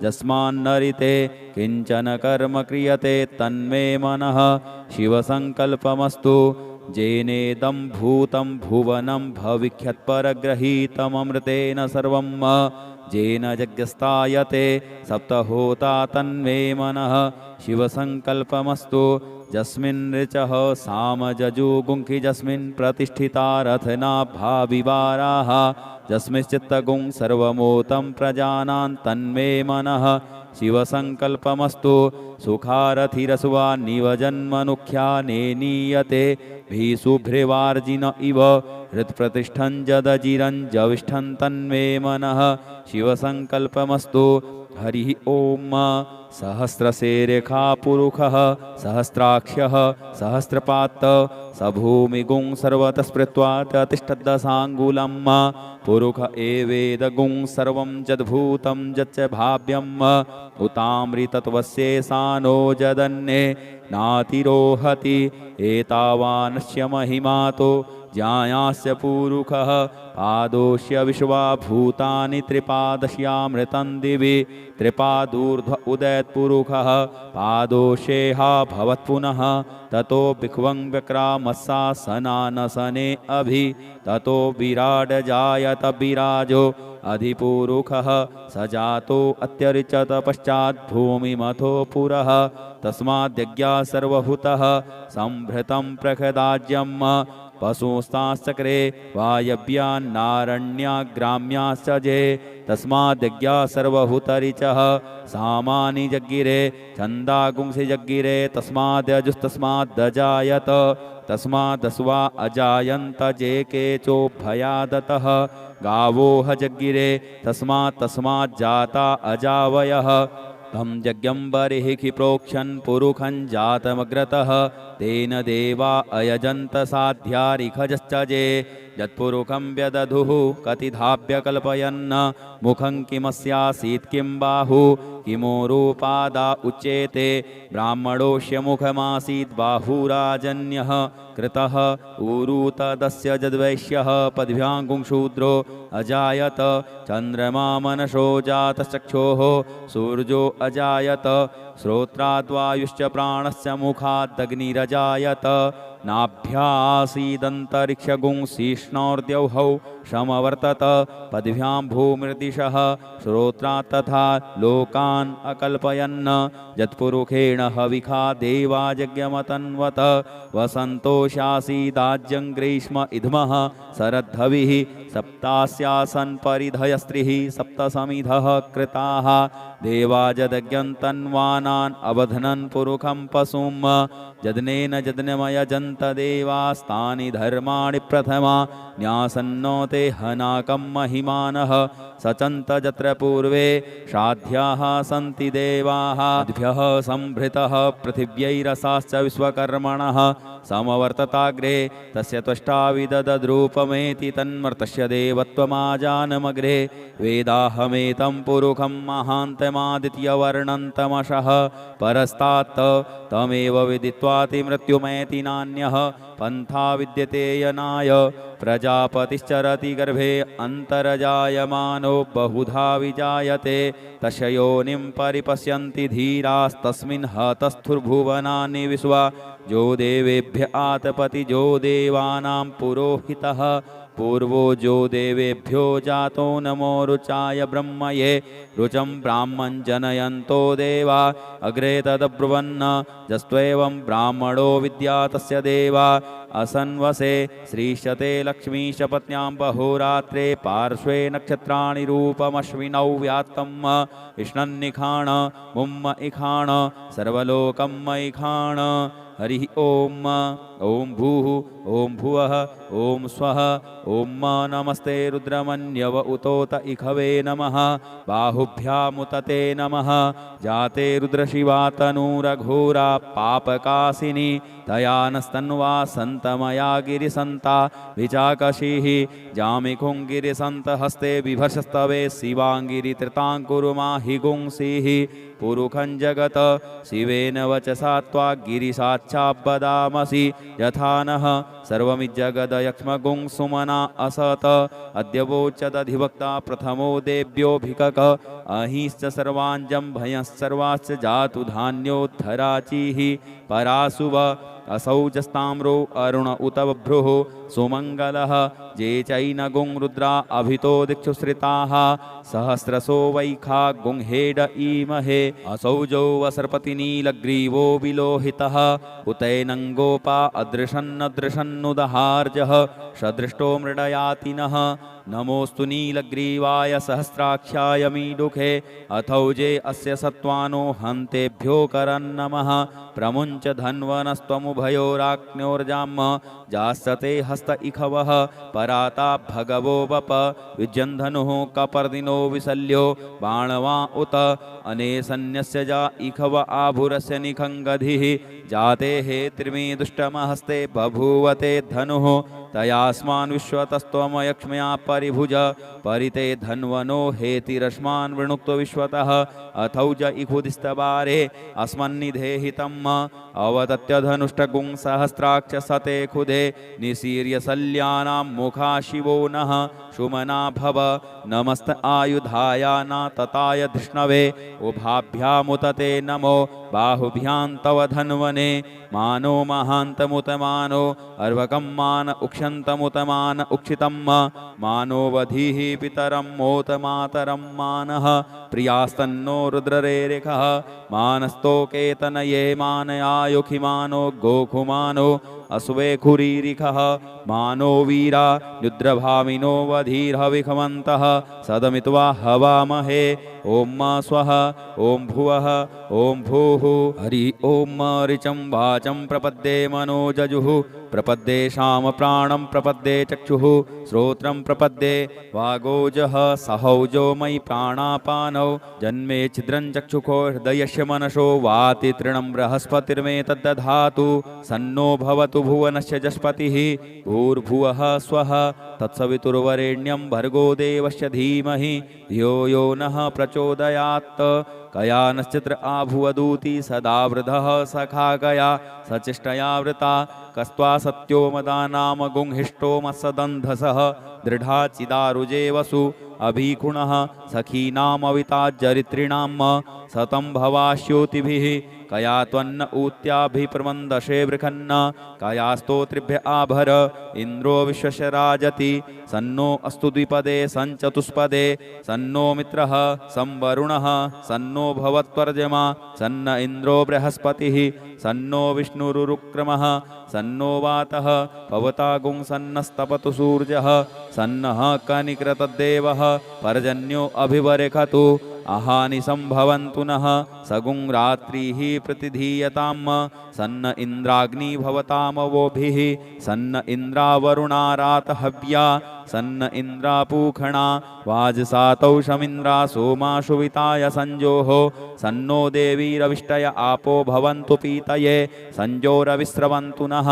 यस्मान्नरिते किञ्चन कर्म क्रियते तन्मे मनः शिवसङ्कल्पमस्तु जेनेदं भूतं भुवनं भविष्यत्परग्रहीतममृतेन सर्वं जेन यज्ञस्तायते सप्तहोता तन्मे मनः शिवसङ्कल्पमस्तु यस्मिन् ऋचः सामजजुगुंखि यस्मिन् प्रतिष्ठिता रथनाभाविवाराः यस्मिश्चित्तगुं सर्वमोतं प्रजानां तन्मे मनः शिवसङ्कल्पमस्तु सुखारथिरसुवा निवजन्मनुख्या नेनीयते भीषुभ्रेवार्जिन इव हृत्प्रतिष्ठं जदजिरं जविष्ठं तन्मे मनः शिवसङ्कल्पमस्तु हरिः ॐ सहस्रशेरेखा पुरुषः सहस्राक्ष्यः सहस्रपात् स भूमिगुं सर्वतः स्मृत्वा ततिष्ठद्दशाङ्गुलं पुरुष एवेदगुं सर्वं यद्भूतं यच्च भाव्यम् उतामृतत्वस्येषानो जदन्ये नातिरोहति एतावानस्य महिमातो ज्ञायास्य पुरुषः पादोष्य विश्वा भूतानि त्रिपादश्यामृतं दिवि त्रिपादूर्ध्व उदयत्पुरुषः पादोषेहा भवत्पुनः ततो विख्वं व्यक्रामस्सासनानसने अभि ततो विराड जायत विराजो अधिपुरुषः स जातो अत्यरिचत पश्चात् भूमिमथो पुरः तस्माद्यज्ञा सर्वभूतः संभृतं प्रखदाज्यम् पशुस्ताश्चक्रे वायव्यान्नारण्याग्राम्याश्च जे तस्माद्यज्ञा सर्वभूतरिचः सामानि जग्गिरे छन्दागुंसि जग्गिरे तस्माद्यजुस्तस्माद्दजायत तस्मादस्वा अजायन्त जे केचोभयादतः गावोह जग्गिरे तस्माज्जाता अजावयः तं यज्ञं बर्हिः प्रोक्षन् पुरुखं जातमग्रतः तेन देवा अयजन्त साध्यारिखजश्च जे यत्पुरुखं व्यदधुः कतिधाभ्य कल्पयन् मुखं किमस्यासीत् किं बाहु किमोरूपादा उच्येते ब्राह्मणोऽस्य मुखमासीत् बाहुराजन्यः कृतः ऊरूतदस्य जद्वैश्यः पद्भ्याङ्गुंशूद्रो अजायत चन्द्रमा मनसो जातश्चक्षोः सूर्यो अजायत श्रोत्राद्वायुश्च प्राणस्य मुखादग्निरजायत नाभ्यासीदन्तरिक्षगुंसिष्णोर्द्यौहौ समवर्तत पद्भ्यां भूमिर्दिशः श्रोत्रात् तथा लोकान् अकल्पयन् यत्पुरुषेण हविखा देवाजज्ञमतन्वत वसन्तोषासीदाज्यं ग्रीष्म इद्मः शरद्धविः सप्तास्यासन् परिधयस्त्रिः सप्तसमिधः कृताः देवाजदज्ञं तन्वानान् अबध्नन् पुरुखं पशुं जदनेन जदनमयजन्त देवास्तानि धर्माणि प्रथमा न्यासन्नो ते हनाकं महिमानः सचन्त यत्र पूर्वे श्राद्धाः सन्ति देवाः अद्भ्यः संभृतः पृथिव्यैरसाश्च विश्वकर्मणः समवर्तताग्रे तस्य त्वष्टा विददद्रूपमेति तन्मर्तस्य देवत्वमाजानमग्रे वेदाहमेतं पुरुखं महान्तमादित्यवर्णन्तमशः परस्तात् तमेव विदित्वाति मृत्युमेति नान्यः पन्था विद्यते यनाय प्रजापतिश्चरति गर्भे अन्तर्जायमानो बहुधा विजायते तस्य योनिं परिपश्यन्ति धीरास्तस्मिन् हतस्थुर्भुवनानि विश्वा जो देवेभ्य आतपति जो देवानां पुरोहितः पूर्वो जो देवेभ्यो जातो नमो रुचाय ब्रह्मये रुचं ब्राह्मं जनयन्तो देवा अग्रे तदब्रुवन्न जस्त्वेवं ब्राह्मणो विद्या तस्य देवा असन्वसे श्रीशते लक्ष्मीश पत्न्यां बहोरात्रे पार्श्वे नक्षत्राणि रूपमश्विनौ व्यात्तम् इष्णन्निखाण मुम्म इखाण सर्वलोकं मयिखाण हरि ओम ओम भूः ओम भुवः ओम स्वः ओम नमस्ते रुद्रमन्यव उतोत इखवे नमः बाहुभ्यामुतते नमः जाते रुद्रशिवा तनूरघोरा पापकासिनी तयानस्तन्वा सन्तमया गिरिसन्ता विचाकशीः जामिकुङ्गिरिसन्त हस्ते बिभर्षस्तवे शिवाङ्गिरितृताङ्कुरुमाहि गुंसीः पुरुखं जगत शिवेन वचसा त्वा गिरिसाक्षाब्बदामसि यथा नः सर्वमिज्जगदयक्ष्मगुं सुमना असत अद्य वोचदधिवक्ता प्रथमो देव्योऽभिकक अहिश्च सर्वाञ्जं भयः सर्वाश्च जातु धान्योद्धराचिः परासुव असौजस्ताम्रो अरुण उत बभ्रुः सुमङ्गलः जे चैनगुं रुद्रा अभितो दिक्षुश्रिताः सहस्रसो वैखा गुंहेड ईमहे असौजो वसर्पतिनीलग्रीवो विलोहितः उतैनङ्गोपा अदृशन्नदृशन्नुदहार्जः सदृष्टो मृडयातिनः नमोऽस्तु नीलग्रीवाय सहस्राक्षाय मीडुखे अथौजे अस्य सत्त्वानो हन्तेभ्यो करन्नमः प्रमुञ्च धन्वनस्त्वमुभयोराज्ञोर्जाम् जास्यते हस्त इखवः पराता भगवो वप विजन्धनुः कपर्दिनो विशल्यो बाणवा उत अनेसन्यस्य जा इखव आभुरस्य निखङ्गधिः जाते हे त्रिमी दुष्टमहस्ते बभूवते धनुः तयास्मान् विश्वतस्त्वमयक्ष्म्या परिभुज परिते धन्वनो हेतिरस्मान् वृणुक्तो विश्वतः अथौज इखुदिस्तवारे अस्मन्निधेहितम् अवदत्य धनुष्टगुं सहस्राक्ष सते खुदे निशीर्य शल्यानां मुखा शिवो नः सुमना भव नमस्त आयुधाया न तताय धृष्णवे उभाभ्यामुतते नमो बाहुभ्यां तव धन्वने मानो महान्तमुतमानो अर्वकं मान उक्षन्तमुतमान उक्षितं मानो वधीः पितरं मोत मातरं मानः प्रियास्तन्नो रुद्ररेरिखः मानस्तोकेतनये मानयायुखिमानो गोखुमानो असुवे खुरीरिखः मानो वीरा युद्रभामिनो वधीर्हविखमन्तः सदमित्वा हवामहे ओम स्वः ओम भुवः ओम भूः हरि ओम ऋचं वाचं प्रपद्ये मनोजजुः प्रपद्ये शाम प्राणं प्रपद्ये चक्षुः श्रोत्रं प्रपद्ये वागोजः सहौजो मयि प्राणापानौ जन्मे छिद्रं चक्षुखो हृदयस्य मनसो वाति तृणं बृहस्पतिर्मे तद्दधातु सन्नो भवतु भुवनस्य जस्पतिः भूर्भुवः स्वः तत्सवितुर्वरेण्यं भर्गो देवस्य धीमहि धियो यो नः प्रचोदयात् कयानश्चित्र आभुवदूति सदा वृधः सखा गया सचिष्टया वृता कस्त्वा सत्यो मदानाम गुंहिष्टो मत्सदन्धसः दृढा चिदारुजे वसु अभीकुणः सखीनामविताज्जरित्रिणां सतं भवाश्योतिभिः कया त्वन्न ऊत्याभिप्रमन्दशे वृखन्न कया स्तोत्रिभ्य आभर इन्द्रो विश्वस्य राजति सन्नो अस्तु द्विपदे सञ्चतुष्पदे सन्नो मित्रः संवरुणः सन्नो भवत्वर्जमा सन्न इन्द्रो बृहस्पतिः सन्नो विष्णुरुक्रमः सन्नो वातः पवतागुं सन्नस्तपतु सूर्यः सन्नः कनिकृतद्देवः पर्जन्यो अभिवरेखतु अहानि सम्भवन्तु नः सगुं रात्रिः प्रतिधीयताम् सन्न इन्द्राग्नि भवतामवोभिः सन्न इन्द्रावरुणारातहव्या सन्न इन्द्रापूखणा वाजसातौ शमिन्द्रा सोमाशुविताय संजोः सन्नो देवीरविष्टय आपो भवन्तु पीतये संजोरविस्रवन्तु नः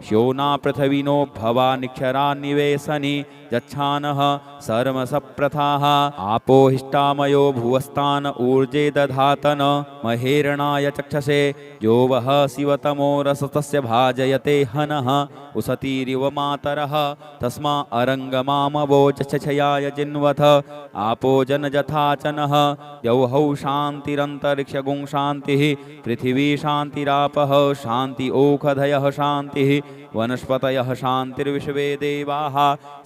श्योना पृथिविनो भवा निक्षरा निवेशनि यच्छानः सर्मसप्रथाः आपो हिष्टामयो भुवस्तान ऊर्जे दधातन महेरणाय चक्षसे जो वः शिवतमो रसतस्य भाजयते हनः उसतीरिव मातरः तस्मा अरङ्गमामवोचछयाय जिन्वथ आपो जनजथाचनः द्यौहौ शान्तिरन्तरिक्षगुं शान्तिः पृथिवी शान्तिरापः शान्ति ओखधयः शान्तिः वनस्पतयः शान्तिर्विश्वे देवाः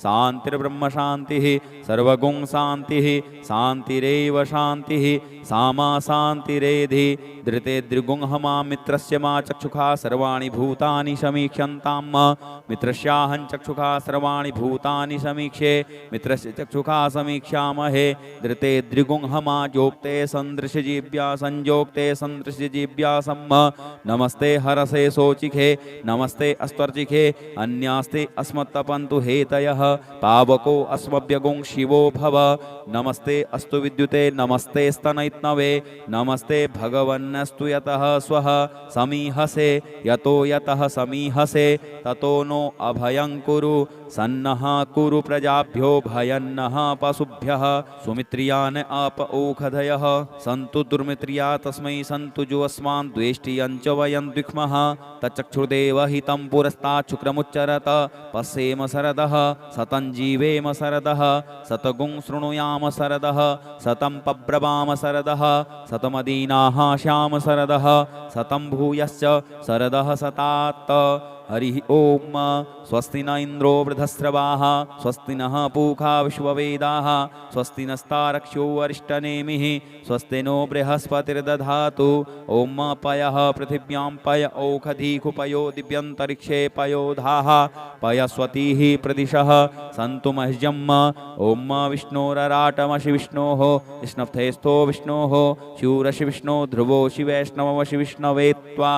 शान्तिर्ब्रह्म शान्तिः सर्वगुं शान्तिः शान्तिरेव शान्तिः सामा शान्तिरेधि धृते द्रिगुंहमा मित्रस्य मा चक्षुषा सर्वाणि भूतानि समीक्ष्यन्तां मित्रस्याहं चक्षुषा सर्वाणि भूतानि समीक्षे मित्रस्य चक्षुषा समीक्षामहे धृते द्रिगुंहमा जोक्ते सन्दृशजीव्या संयोक्ते सन्दृशजीव्या सम्म नमस्ते हरसे सोचिखे नमस्ते अस्त्वर्चिखे अन्यास्ते अस्मत्तपन्तु हेतयः पावको अस्मभ्यगुं शिवो भव नमस्ते अस्तु विद्युते नमस्ते स्तनैत्नवे नमस्ते भगवन्नस्तु यतः स्वः समीहसे यतो यतः समीहसे ततो नो अभयं कुरु सन्नः कुरु प्रजाभ्यो भयन्नः पशुभ्यः सुमित्रियान् आप ओखधयः सन्तु दुर्मित्रिया तस्मै सन्तु जुवस्मान् द्वेष्टियञ्च वयं द्विक्मः तच्चक्षुर्देव हितं पुरस्तात् शुक्रमुच्चरत पश्येम सरदः सतं जीवेम सरदः सतगुं शृणुयाम सरदः सतं पब्रवाम सरदः सतमदीनाः श्याम सरदः सतं भूयश्च सरदः सतात् हरिः ओम स्वस्ति न इंद्रो वृधस्रवाः स्वस्ति नः पूषा विश्ववेदाः स्वस्ति नस्तारक्ष्यो अरिष्टनेमिः स्वस्ति नो बृहस्पतिर्दधातु ओम पयः पृथिव्यां पय ओखधीकुपयो दिव्यन्तरिक्षे पयोधाः पयस्वतीः प्रदिशः सन्तु मह्यम् ओम विष्णोरराटमशि विष्णोः स्नप्थेस्थो विष्णोः शूरशि विष्णो ध्रुवो शिवैष्णवमशि विष्णवे त्वा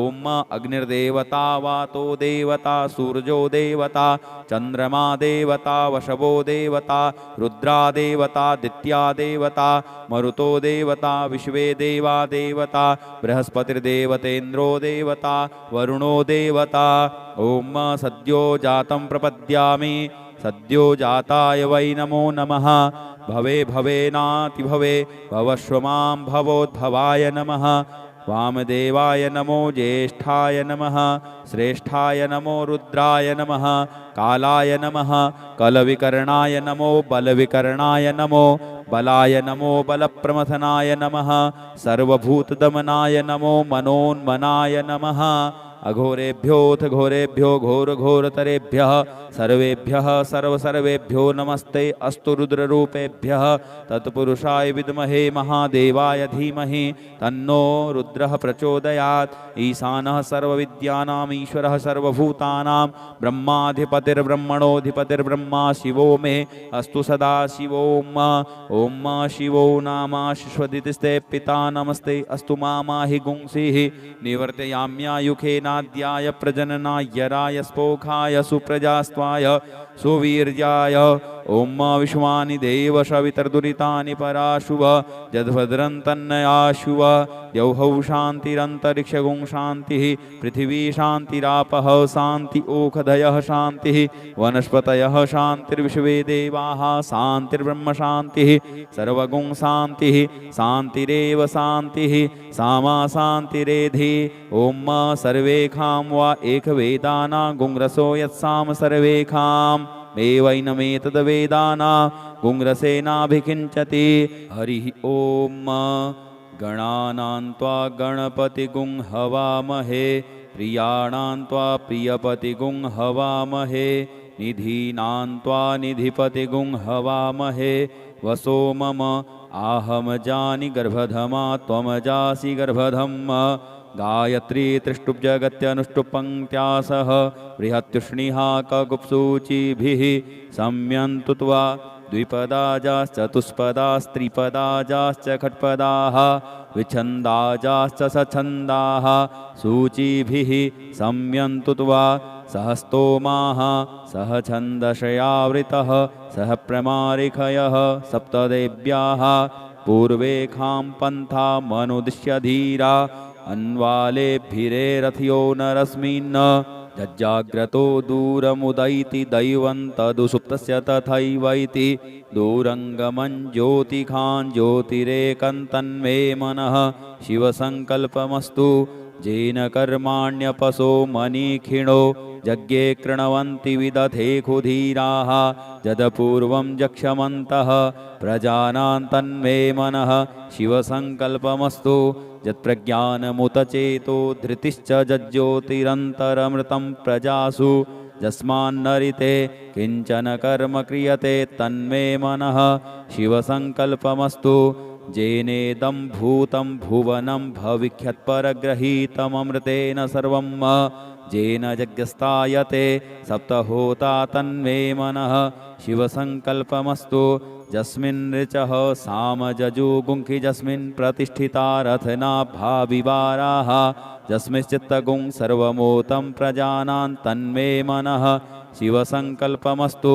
ओम अग्निर्देवता वातो देवता सूर्यो देवता चंद्रमा देवता वशवो देवता रुद्रा देवता दित्या देवता मरुतो देवता विश्वे देवा देवता बृहस्पतिर्देवतेन्द्रो देवता वरुणो देवता ओम सद्यो जातं प्रपद्यामि सद्यो जाताय वै नमो नमः भवे भवेनाति भवे भवस्व मां भवोद्भवाय नमः वामदेवाय नमो ज्येष्ठाय नमः श्रेष्ठाय नमो रुद्राय नमः कालाय नमः कलविकर्णाय नमो बलविकर्णाय नमो बलाय नमो बलप्रमथनाय नमः सर्वभूतदमनाय नमो मनोन्मनाय नमः अघोरेभ्योऽथ घोरेभ्यो घोरघोरतरेभ्यः सर्वेभ्यः सर्वसर्वेभ्यो नमस्ते अस्तु रुद्ररूपेभ्यः तत्पुरुषाय विद्महे महादेवाय धीमहि तन्नो रुद्रः प्रचोदयात् ईशानः सर्वविद्यानाम् ईश्वरः सर्वभूतानां ब्रह्माधिपतिर्ब्रह्मणोऽधिपतिर्ब्रह्मा शिवो मे अस्तु सदा शिवो ओम शिवो नामाश्वदितिस्ते पिता नमस्ते अस्तु मामाहि गुंसिः निवर्तयाम्यायुखेनाद्याय प्रजननाय राय स्पोखाय सुप्रजास्त्वाय सुवीर्याय ओम विश्वानि देव सवितर्दुरितानि पराशुव जद्भद्रं तन्नयाशुव द्यौहौ शान्तिरन्तरिक्षगुं शान्तिः पृथिवी शान्तिरापः शान्ति ओखधयः शान्तिः वनस्पतयः शान्तिर्विश्वे देवाः शान्तिर्ब्रह्म शान्तिः सर्वगुं शान्तिः शान्तिरेव शान्तिः सामा शान्तिरेधि ओम सर्वेखां वा एकवेदाना गुंरसो यत्साम सर्वेखां एवैनमेतद्वेदाना गुंरसेनाभिकिञ्चति हरिः ओम गणानां त्वा गणपतिगुं हवामहे प्रियाणां त्वा प्रियपतिगुं हवामहे निधीनां त्वा निधिपतिगुं हवामहे वसो मम आहम जानि गर्भधमा त्वमजासि गर्भधम् गायत्री त्रिष्टुप्जगत्यनुष्टुपङ्क्त्या सह बृहत्युष्णिहा कगुप्सूचिभिः सम्यन्तु त्वा द्विपदाजाश्चतुष्पदास्त्रिपदाजाश्च खट्पदाः विच्छन्दाजाश्च सच्छन्दाः सूचिभिः सम्यन्तु त्वा सह स्तोमाः सह छन्दशयावृतः सह प्रमारिखयः सप्तदेव्याः पूर्वेखां पन्था मनुदिश्य धीरा अन्वालेभिरे रथयो नरस्मिन् जज्जाग्रतो दूरमुदैति दैवं तदुसुप्तस्य तथैवैति दूरङ्गमं ज्योतिखान् ज्योतिरेकन्तन्मे मनः शिवसङ्कल्पमस्तु येन कर्माण्यपसो मनीखिणो यज्ञे कृणवन्ति विदधे खुधीराः यदपूर्वं जक्षमन्तः प्रजानां तन्मे मनः शिवसङ्कल्पमस्तु यत्प्रज्ञानमुतचेतो धृतिश्च जज्ज्योतिरन्तरमृतं प्रजासु यस्मान्नरिते किञ्चन कर्म क्रियते तन्मे मनः शिवसङ्कल्पमस्तु जेनेदं भूतं भुवनं भविष्यत्परग्रहीतममृतेन सर्वं जेन यज्ञस्तायते सप्तहोता तन्मे मनः शिवसङ्कल्पमस्तु यस्मिन् ऋचः सामजजुगुंखि यस्मिन् प्रतिष्ठिता रथनाभा विवाराः यस्मिश्चित्तगुं सर्वमोतं प्रजानां तन्मे मनः शिवसङ्कल्पमस्तु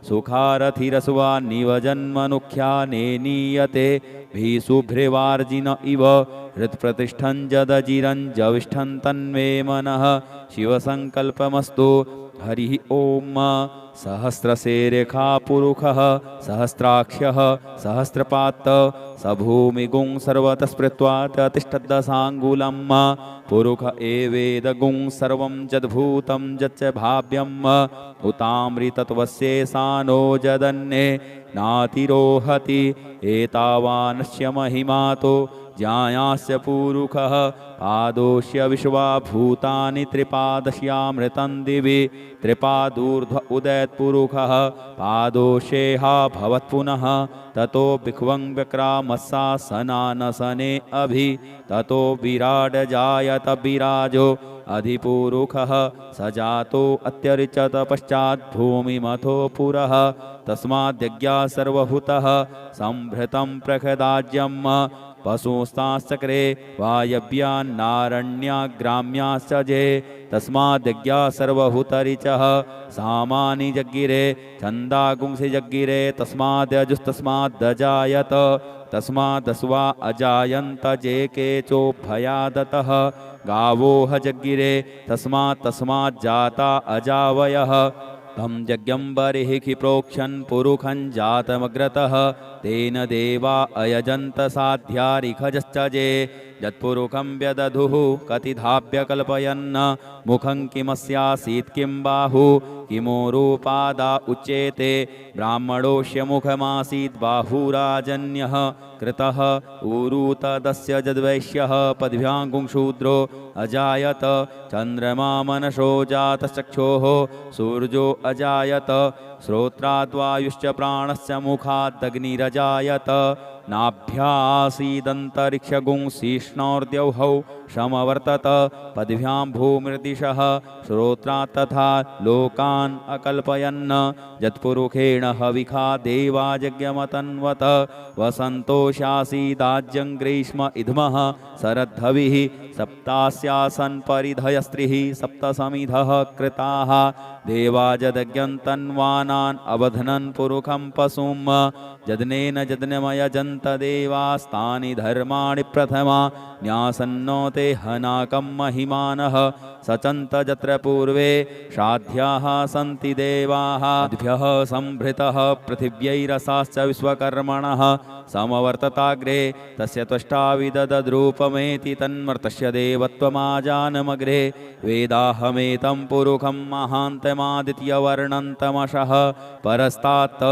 सुखारथिरसुवा निवजन्मनुख्या नेनीयते भीषुभ्रेवार्जिन इव हृत्प्रतिष्ठं जदजिरञ्जविष्ठं तन्मे मनः शिवसङ्कल्पमस्तु हरिः ॐ सहस्रशेरेखा पुरुषः सहस्राक्षः सहस्रपात् सभूमिगुं सर्वतः स्मृत्वा तिष्ठद्दशाङ्गुलं पुरुष एवेदगुं सर्वं यद्भूतं यच्च भाव्यं उतामृतत्वस्येषानो जदन्ये नातिरोहति एतावानस्य महिमातो ज्ञायास्य पुरुषः पादोष्य विश्वा भूतानि त्रिपादस्यामृतं दिवि त्रिपादूर्ध्व उदयत्पुरुषः पादोषेहा भवत्पुनः ततो विख्वं व्यक्रामस्सासनानसने अभि ततो विराड जायत विराजो अधिपुरुषः स जातो अत्यरिचत पश्चात् भूमिमथो पुरः तस्माद्यज्ञा सर्वभूतः संभृतं प्रखदाज्यम् पशुस्ताश्चक्रे वायव्यान्नारण्याग्राम्याश्च जे तस्माद्यज्ञा सर्वभूतरिचः सामानि जग्गिरे छन्दागुंसि जग्गिरे तस्माद्यजुस्तस्माद्दजायत तस्मादस्वा अजायन्त जे केचोभयादतः गावोह जग्गिरे तस्माज्जाता अजावयः तं यज्ञं बर्हिः प्रोक्षन् पुरुखं जातमग्रतः तेन देवा अयजन्त साध्यारिखजश्च जे यत्पुरुखं व्यदधुः कतिधाभ्य कल्पयन् मुखं किमस्यासीत् किं बाहु किमोरूपादा उच्येते ब्राह्मणोऽस्य मुखमासीत् बाहुराजन्यः कृतः ऊरूतदस्य जद्वैश्यः पद्भ्याङ्गुंशूद्रो अजायत चन्द्रमा मनसो जातश्चक्षोः सूर्यो अजायत श्रोत्राद्वायुश्च प्राणश्च मुखादग्निरजायत नाभ्यासीदन्तरिक्षगुंसिष्णोर्द्यौहौ समवर्तत पद्भ्यां भूमिर्दिशः श्रोत्रात् तथा लोकान् अकल्पयन् यत्पुरुषेण हविखा देवा यज्ञमतन्वत वसन्तोषासीदाज्यं ग्रीष्म इद्मः शरद्धविः सप्तास्यासन् परिधयस्त्रिः सप्तसमिधः कृताः देवाजदज्ञं तन्वानान् अवध्नन् पुरुखं पशुं जदनेन जदनमयजन्त देवास्तानि धर्माणि प्रथमा न्यासन्नो ते हनाकं महिमानः सचन्त यत्र पूर्वे श्राद्धाः सन्ति देवाः अद्भ्यः संभृतः पृथिव्यैरसाश्च विश्वकर्मणः समवर्तताग्रे तस्य त्वष्टाविदद्रूपमेति तन्मर्तस्य देवत्वमाजानमग्रे वेदाहमेतं पुरुखं महान्तमादित्यवर्णन्तमशः परस्तात्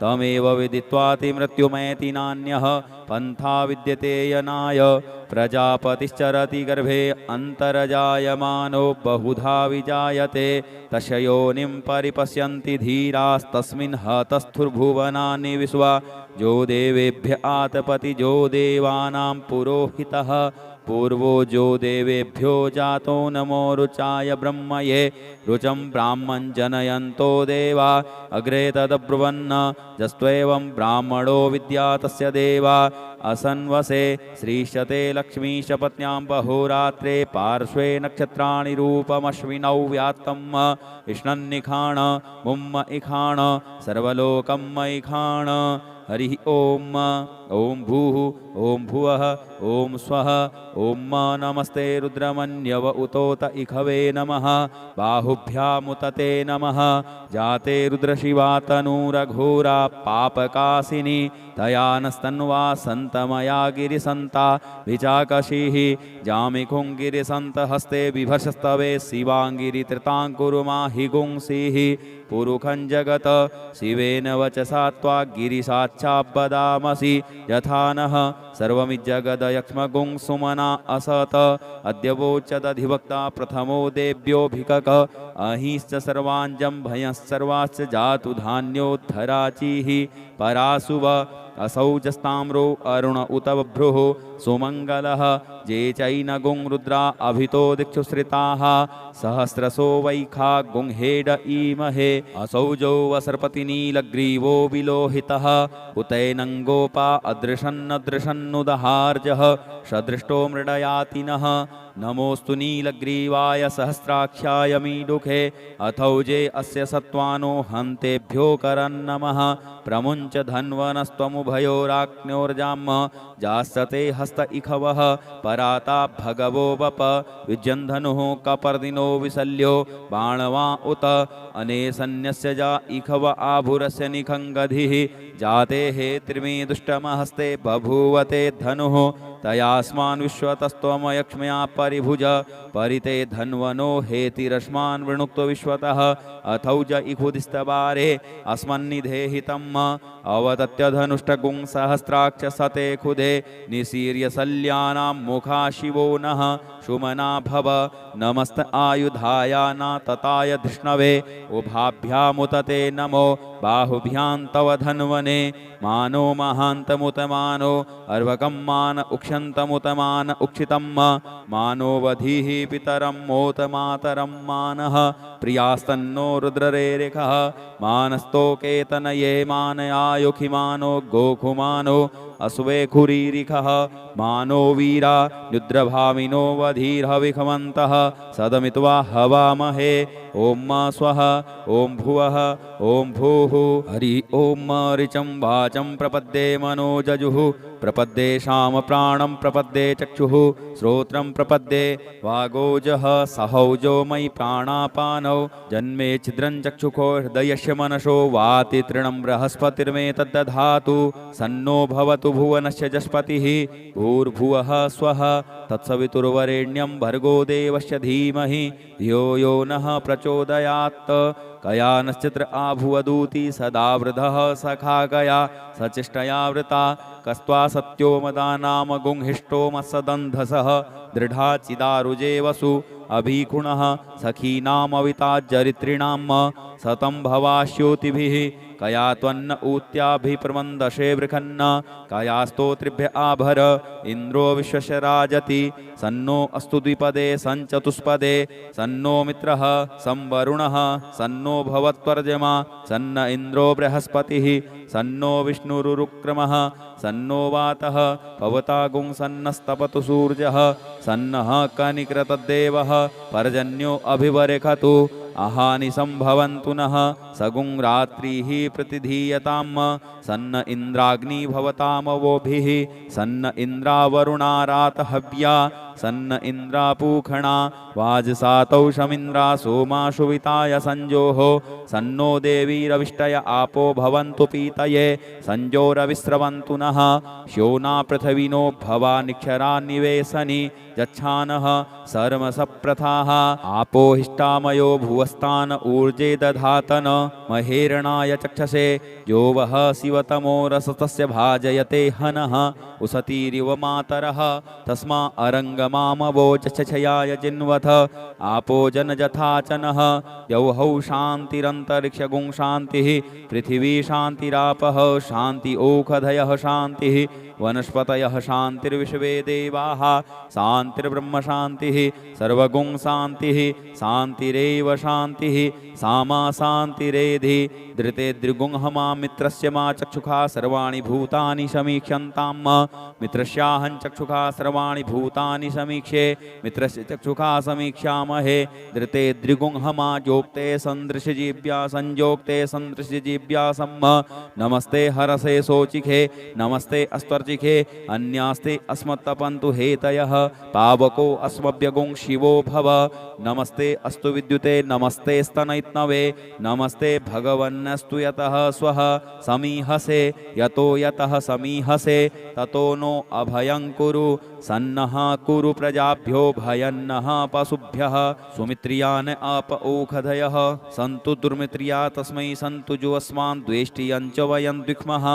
तमेव विदित्वाति मृत्युमेति नान्यः पन्था विद्यते यनाय प्रजापतिश्चरति गर्भे अन्तर्जायमानो बहुधा विजायते तस्य योनिं परिपश्यन्ति धीरास्तस्मिन् हतस्थुर्भुवनानि विश्वा जो देवेभ्य आतपति जो देवानां पुरोहितः पूर्वो जो देवेभ्यो जातो नमो रुचाय ब्रह्मये रुचं ब्राह्मं जनयन्तो देवा अग्रे तदब्रुवन् जस्त्वेवं ब्राह्मणो विद्या तस्य देवा असन्वसे श्रीशते लक्ष्मीशपत्न्यां बहोरात्रे पार्श्वे नक्षत्राणि रूपमश्विनौ व्यात्तम् इष्णन्निखाण मुम्म इखाण सर्वलोकं मयिखाण हरिः ॐ ॐ भूः ॐ भुवः ॐ स्वः ॐ नमस्ते रुद्रमन्यव उतोत इखवे नमः बाहुभ्यामुत ते नमः जाते रुद्रशिवा तनूरघोरा पापकासिनी तया नस्तन्वा सन्तमया गिरिसन्ता विचाकशीः जामिखुङ्गिरिसन्त हस्ते बिभर्षस्तवे शिवाङ्गिरितृताङ्कुरुमाहि गुंसीः पुरुखं जगत शिवेन वचसा त्वा गिरिसाक्षाब्बदामसि यथा नः सर्वमिज्जगदयक्ष्मगुंसुमना असत अद्य वोचदधिवक्ता प्रथमो देव्योऽभिकक अहिश्च सर्वाञ्जं भयः जातु धान्योद्धराचीः परासुव असौजस्ताम्रो अरुण उत बभ्रुः सुमङ्गलः जे चैनगुं रुद्रा अभितो दिक्षुश्रिताः सहस्रसो वैखा गुंहेड ईमहे असौजो वसर्पतिनीलग्रीवो विलोहितः उतैनङ्गोपा अदृशन्नदृशन्नुदहार्जः सदृष्टो मृडयातिनः नमोऽस्तु नीलग्रीवाय सहस्राक्षाय मीडुखे अथौजे अस्य सत्त्वानो हन्तेभ्यो करन्नमः प्रमुञ्च धन्वनस्त्वमुभयोराज्ञोर्जाम् जास्यते हस्त इखवः पराता भगवो वप विजन्धनुः कपर्दिनो विशल्यो बाणवा उत अनेसन्यस्य जा इखव आभुरस्य निखङ्गधिः जाते हे त्रिमी दुष्टमहस्ते बभूवते धनुः तयास्मान् विश्वतस्त्वमयक्ष्म्या परिभुज परिते धन्वनो हेतिरस्मान् वृणुक्तो विश्वतः अथौज इखुदिस्तवारे अस्मन्निधेहितम् अवतत्यधनुष्टगुं सहस्राक्ष सते खुदे निशीर्य शल्यानां मुखा शिवो नः शुमना भव नमस्त आयुधाया न तताय धृष्णवे उभाभ्यामुत ते नमो बाहुभ्यां तव धन्वने मानो महान्तमुतमानो अर्वकं मान उक्षन्तमुतमान उक्षितं मानो वधीः पितरं मोत मातरं मानः प्रियास्तन्नो रुद्ररेरिखः मानस्तोकेतनये मानयायुखिमानो गोखुमानो अस्वेखुरीरिखः मानो वीरा निद्रभामिनो वधीर्हविखमन्तः सदमित्वा हवामहे ॐ स्वः ॐ भुवः ॐ भूः हरि ॐ ऋचं वाचं प्रपद्ये मनोजजुः प्रपद्ये शाम प्राणं प्रपद्ये चक्षुः श्रोत्रं प्रपद्ये वागोजः सहौजो मयि प्राणापानौ जन्मे छिद्रं चक्षुषो हृदयस्य मनसो वाति तृणं बृहस्पतिर्मे तद्दधातु सन्नो भवतु भुवनस्य जस्पतिः भूर्भुवः स्वः तत्सवितुर्वरेण्यं भर्गो देवस्य धीमहि धियो यो नः प्रचोदयात् कयानश्चित्र आभुवदूति सदा वृधः सखा गया सचिष्टया वृता कस्त्वा सत्यो मदा नाम गुंहिष्टो मत्सदन्धसः दृढा चिदारुजे वसु अभीकुणः सखीनामविताज्जरित्रिणां सतं भवास्योतिभिः कया त्वन्न ऊत्याभिप्रमन्दशे वृखन्न कया स्तोत्रिभ्य आभर इन्द्रो विश्वस्य राजति सन्नो अस्तु द्विपदे सञ्चतुष्पदे सन्नो मित्रः संवरुणः सन्नो भवत्वर्जमा सन्न इन्द्रो बृहस्पतिः सन्नो विष्णुरुक्रमः सन्नो वातः पवतागुं सन्नस्तपतु सूर्यः सन्नः कनिकृतद्देवः पर्जन्यो अभिवरेखतु आहानि संभवन्तु नः सगुं रात्रिः प्रतिधीयतां सन्न इन्द्राग्नि भवतामवोभिः सन्न इन्द्रावरुणारातहव्या सन्न इन्द्रापूखणा वाजसातौ शमिन्द्रा सोमाशुविताय संजोः सन्नो देवीरविष्टय आपो भवन्तु पीतये संजोरविस्रवन्तु नः श्योना पृथिविनो भवा निक्षरा निवेशनि यच्छानः सर्मसप्रथाः आपो हिष्टामयो भुवस्तान ऊर्जे दधातन महेरणाय चक्षसे यो वः शिवतमो रसतस्य भाजयते हनः उसतीरिव मातरः तस्मा अरङ्गमामवोचक्षयाय जिन्वथ आपो जनजथाचनः यौहौ शान्तिरन्तरिक्षगुं शान्तिः पृथिवी शान्तिरापः शान्ति ओखधयः शान्तिः वनस्पतयः शान्तिर्विश्वे देवाः शान्तिर्ब्रह्म शान्तिः सर्वगुं शान्तिः शान्तिरेव शान्तिः सामा शान्तिरेधि धृते दृगुंहमा मित्रस्य मा चक्षुषा सर्वाणि भूतानि समीक्ष्यन्ताम् मित्रस्याहं चक्षुषा सर्वाणि भूतानि समीक्षे मित्रस्य चक्षुषा समीक्षामहे धृते द्रिगुंहमा जोक्ते सन्दृशजीव्या संजोक्ते सन्दृशजीव्या सम्म नमस्ते हरसे सोचिखे नमस्ते अस्त्वर्चिखे अन्यास्ते अस्मत्तपन्तु हेतयः पावको अस्मभ्यगुं शिवो भव नमस्ते अस्तु विद्युते नमस्ते स्तनैत्नवे नमस्ते भगवन्नस्तु यतः स्वः समीहसे यतो यतः समीहसे ततो नो अभयं कुरु सन्नः कुरु प्रजाभ्यो भयन्नः पशुभ्यः सुमित्रियान् आप ओखधयः सन्तु दुर्मित्रिया तस्मै सन्तु जुवस्मान् द्वेष्टियञ्च वयं द्विक्मः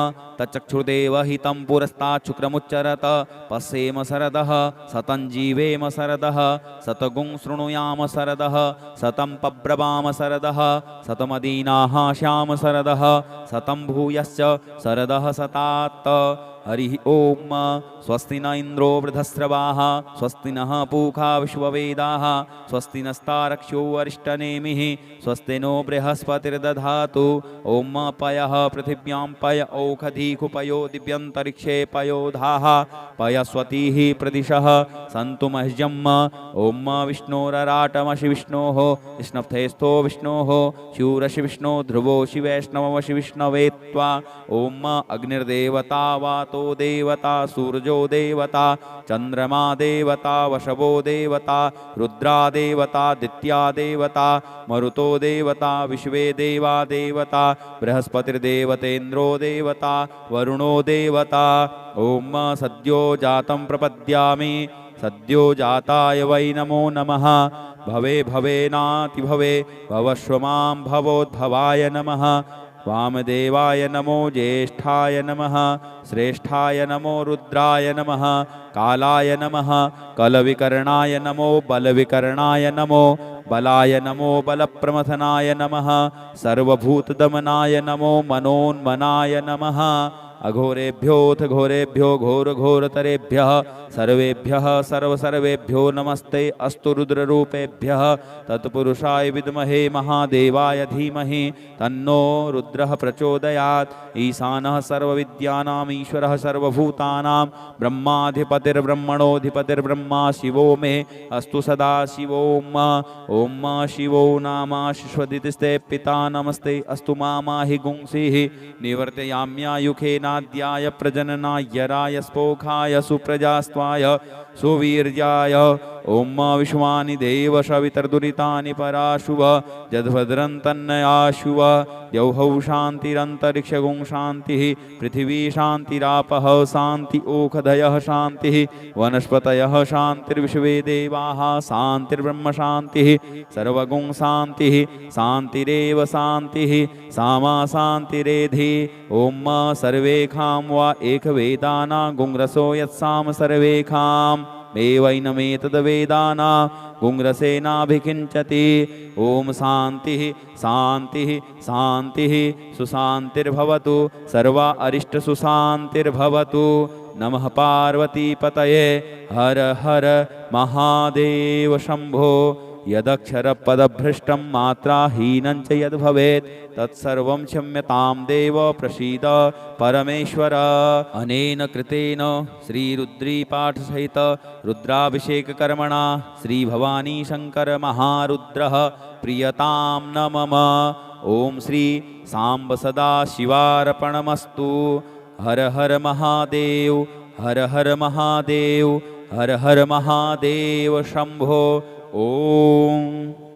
तच्चक्षुर्देव हितं पुरस्तात् शुक्रमुच्चरत पश्येम शरदः सतं जीवेम शरदः सतगुं शृणुयाम शरदः सतं पब्रवाम शरदः सतमदीनाः श्याम शरदः सतं भूयश्च शरदः सतात् हरि ओम स्वस्ति न इंद्रो वृधस्रवाः स्वस्ति नः पूषा विश्ववेदाः स्वस्ति नस्तारक्ष्यो अरिष्टनेमिः स्वस्ति नो बृहस्पतिर्दधातु ओम पयः पृथिव्यां पय ओखधीकुपयो दिव्यन्तरिक्षे पयोधाः पयस्वतीः प्रदिशः सन्तु मह्यम् ओम विष्णोरराटमशि विष्णोः स्नप्थेस्थो विष्णोः शूरशि विष्णो ध्रुवो शिवैष्णवमशि विष्णवे त्वा ओम अग्निर्देवता वातो देवता सूर्यो देवता चंद्रमा देवता वशवो देवता रुद्रा देवता दित्या देवता मरुतो देवता विश्वे देवा देवता बृहस्पतिर्देवतेन्द्रो देवता वरुणो देवता ओम सद्यो जातं प्रपद्यामि सद्यो जाताय वै नमो नमः भवे भवेनाति भवे भवस्व मां भवोद्भवाय नमः वामदेवाय नमो ज्येष्ठाय नमः श्रेष्ठाय नमो रुद्राय नमः कालाय नमः कलविकर्णाय नमो बलविकर्णाय नमो बलाय नमो बलप्रमथनाय नमः सर्वभूतदमनाय नमो मनोन्मनाय नमः अघोरेभ्योऽथ घोरेभ्यो घोर घोरतरेभ्यः सर्वेभ्यः सर्वसर्वेभ्यो नमस्ते अस्तु रुद्ररूपेभ्यः तत्पुरुषाय विद्महे महादेवाय धीमहि तन्नो रुद्रः प्रचोदयात् ईशानः सर्वविद्यानाम् ईश्वरः सर्वभूतानां ब्रह्माधिपतिर्ब्रह्मणोऽधिपतिर्ब्रह्मा शिवो मे अस्तु सदा शिवो ओम शिवो नामाश्वदितिस्ते पिता नमस्ते अस्तु मामाहि गुंसिः निवर्तयाम्यायुखेनाद्याय प्रजननाय स्पोखाय सुप्रजास्त्वाय सुवीर्याय ओम विश्वानि देव सवितर्दुरितानि पराशुव जद्भद्रं तन्नयाशुव द्यौहौ शान्तिरन्तरिक्षगुं शान्तिः पृथिवी शान्तिरापः शान्ति ओखधयः शान्तिः वनस्पतयः शान्तिर्विश्वे देवाः शान्तिर्ब्रह्म शान्तिः सर्वगुं शान्तिः शान्तिरेव शान्तिः सामा शान्तिरेधि ओम सर्वेखां वा एकवेदाना गुंरसो यत्साम सर्वेखाम् एवैनमेतद्वेदाना गुंरसेनाभिकिञ्चति ओम शान्तिः शान्तिः शान्तिः सुशान्तिर्भवतु सर्वा अरिष्ट सुशान्तिर्भवतु नमः पार्वतीपतये हर हर महादेव शंभो यदक्षरपदभ्रष्टं मात्राहीनं च यद्भवेत् तत्सर्वं क्षम्यतां देव प्रसीद परमेश्वर अनेन कृतेन श्रीरुद्रीपाठसहित रुद्राभिषेककर्मणा श्रीभवानी शंकर महारुद्रः प्रियतां न मम ओम श्री सांब सदा शिवार्पणमस्तु हर हर महादेव हर हर महादेव हर हर महादेव शंभो ओम।